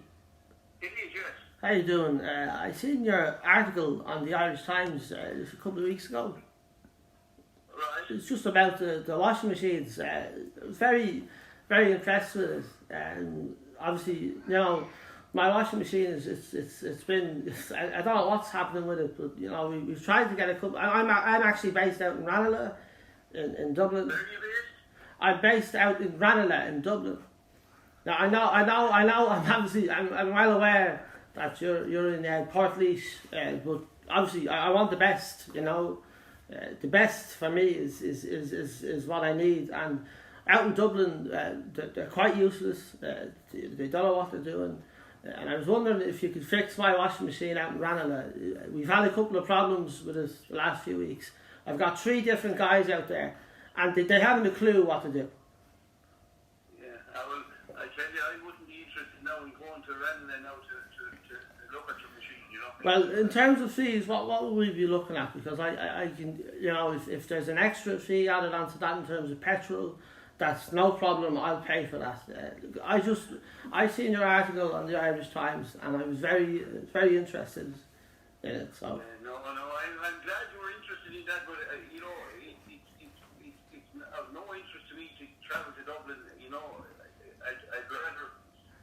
It is, yes. How you doing? I seen your article on the Irish Times a couple of weeks ago. Right. It's just about the washing machines. I was very, very impressed with it. And obviously, my washing machine it's been. I don't know what's happening with it, but we've tried to get a couple. I'm actually based out in Ranelagh, in Dublin. Where are you based? I'm based out in Ranelagh in Dublin. Now I know. I'm well aware that you're in Portlaoise, but obviously I want the best. The best for me is what I need. And out in Dublin, they're quite useless. They don't know what they're doing. And I was wondering if you could fix my washing machine out in Ranelagh. We've had a couple of problems with it the last few weeks. I've got 3 different guys out there, and they haven't a clue what to do. I tell you, I wouldn't be interested now in going to Ranelagh now to look at your machine, Well, in terms of fees, what would we be looking at? Because I can, if there's an extra fee added onto that in terms of petrol, that's no problem. I'll pay for that. I seen your article on the Irish Times, and I was very, very interested in it. So. No, I'm glad you were interested in that, but it's of no interest to me to travel to Dublin.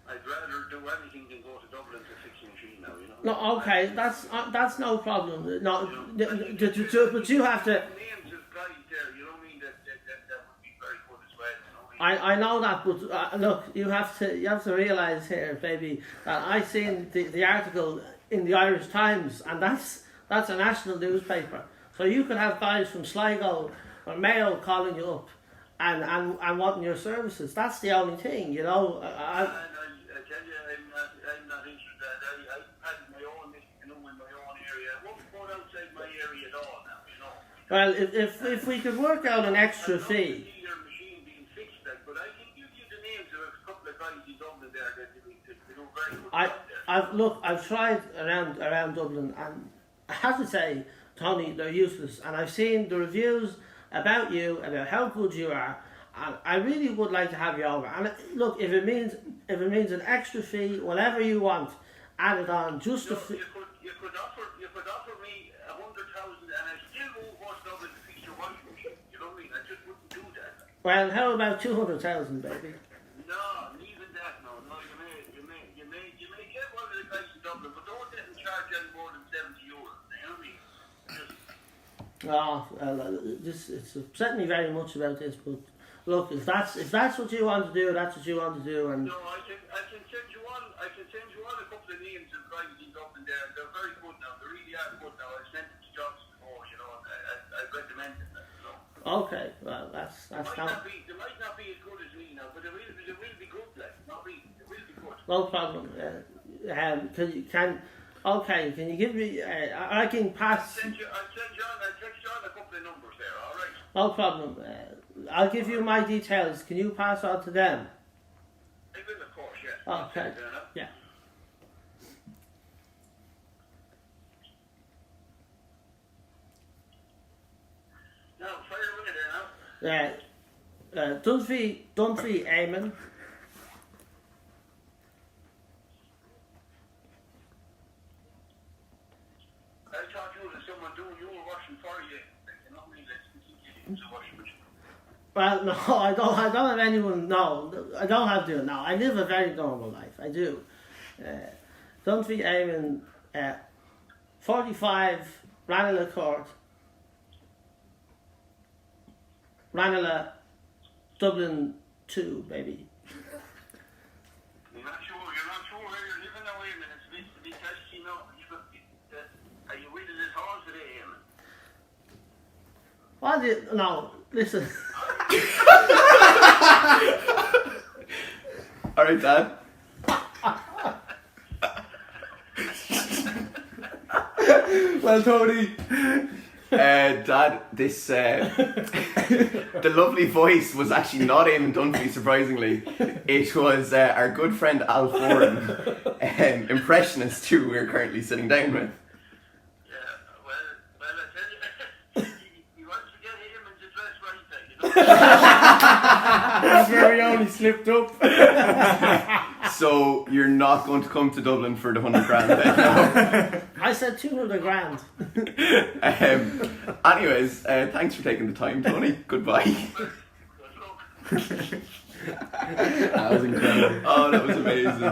I'd rather do anything than go to Dublin to fix a machine now. No, okay, that's no problem. No, but you have to. Names of guys there, that would be very good as well. I know that, but look, you have to realise here, baby, that I seen the article in the Irish Times, and that's a national newspaper. So you could have guys from Sligo or Mayo calling you up and wanting your services. That's the only thing, I tell you, I'm not interested. I had my own, in my own area. I won't go outside my area at all now, Well, if we could work out an extra fee. I don't see your machine being fixed, but I can give you the names of a couple of guys in Dublin there that do very good job there. I've tried around Dublin, and I have to say, Tony, they're useless. And I've seen the reviews about you, about how good you are, and I really would like to have you over. And look, if it means an extra fee, whatever you want, add it on. Just You to could offer me 100,000 and I still won't watch Dublin to fix your washing machine. You know what I mean? I just wouldn't do that. well, how about 200,000, baby? No, even that, no. You may get one of the guys in Dublin, but don't let them charge any more than €70. You know what I mean? It's upset me very much about this, but look, if that's what you want to do, that's what you want to do, and No, I can send you on. I can send you on a couple of names of guys in Dublin there. They're very good now. They really are good now. I've sent them to jobs before, you know, and I recommend them. You know. okay, well that's They might not be as good as me now, but they will be good. Like, not really, they will be good. no problem. Can you give me? I can pass. I'll text you on a couple of numbers there. All right. No problem. I'll give you my details. Can you pass on to them? I will, of course. Yeah. Okay. Yeah. Now, fire away there now. Dunphy, Eamon. I thought you were someone doing your washing for you. You know what I mean? Let's use the washing machine. Well, no, I don't have anyone. No, I don't have to. No, I live a very normal life. I do. Dunphy, Eamon, 45 Ranelagh Court, Ranelagh, Dublin 2, baby. You're not sure where you're living now, Eamon. It's a bit testy now. Are you with this hall today, Eamon? What did no? Listen. All right, Dad. Well, Tony. Dad, this the lovely voice was actually not Eamon Dunphy, surprisingly. It was our good friend Al Foran, impressionist, who we're currently sitting down with. Yeah, well, I tell you, he wants to get Eamon's address right there, you know. That's where he only slipped up. So you're not going to come to Dublin for the 100 grand then? No? I said 200 grand. Anyways, thanks for taking the time, Tony. Goodbye. Good luck. That was incredible. Oh, that was amazing.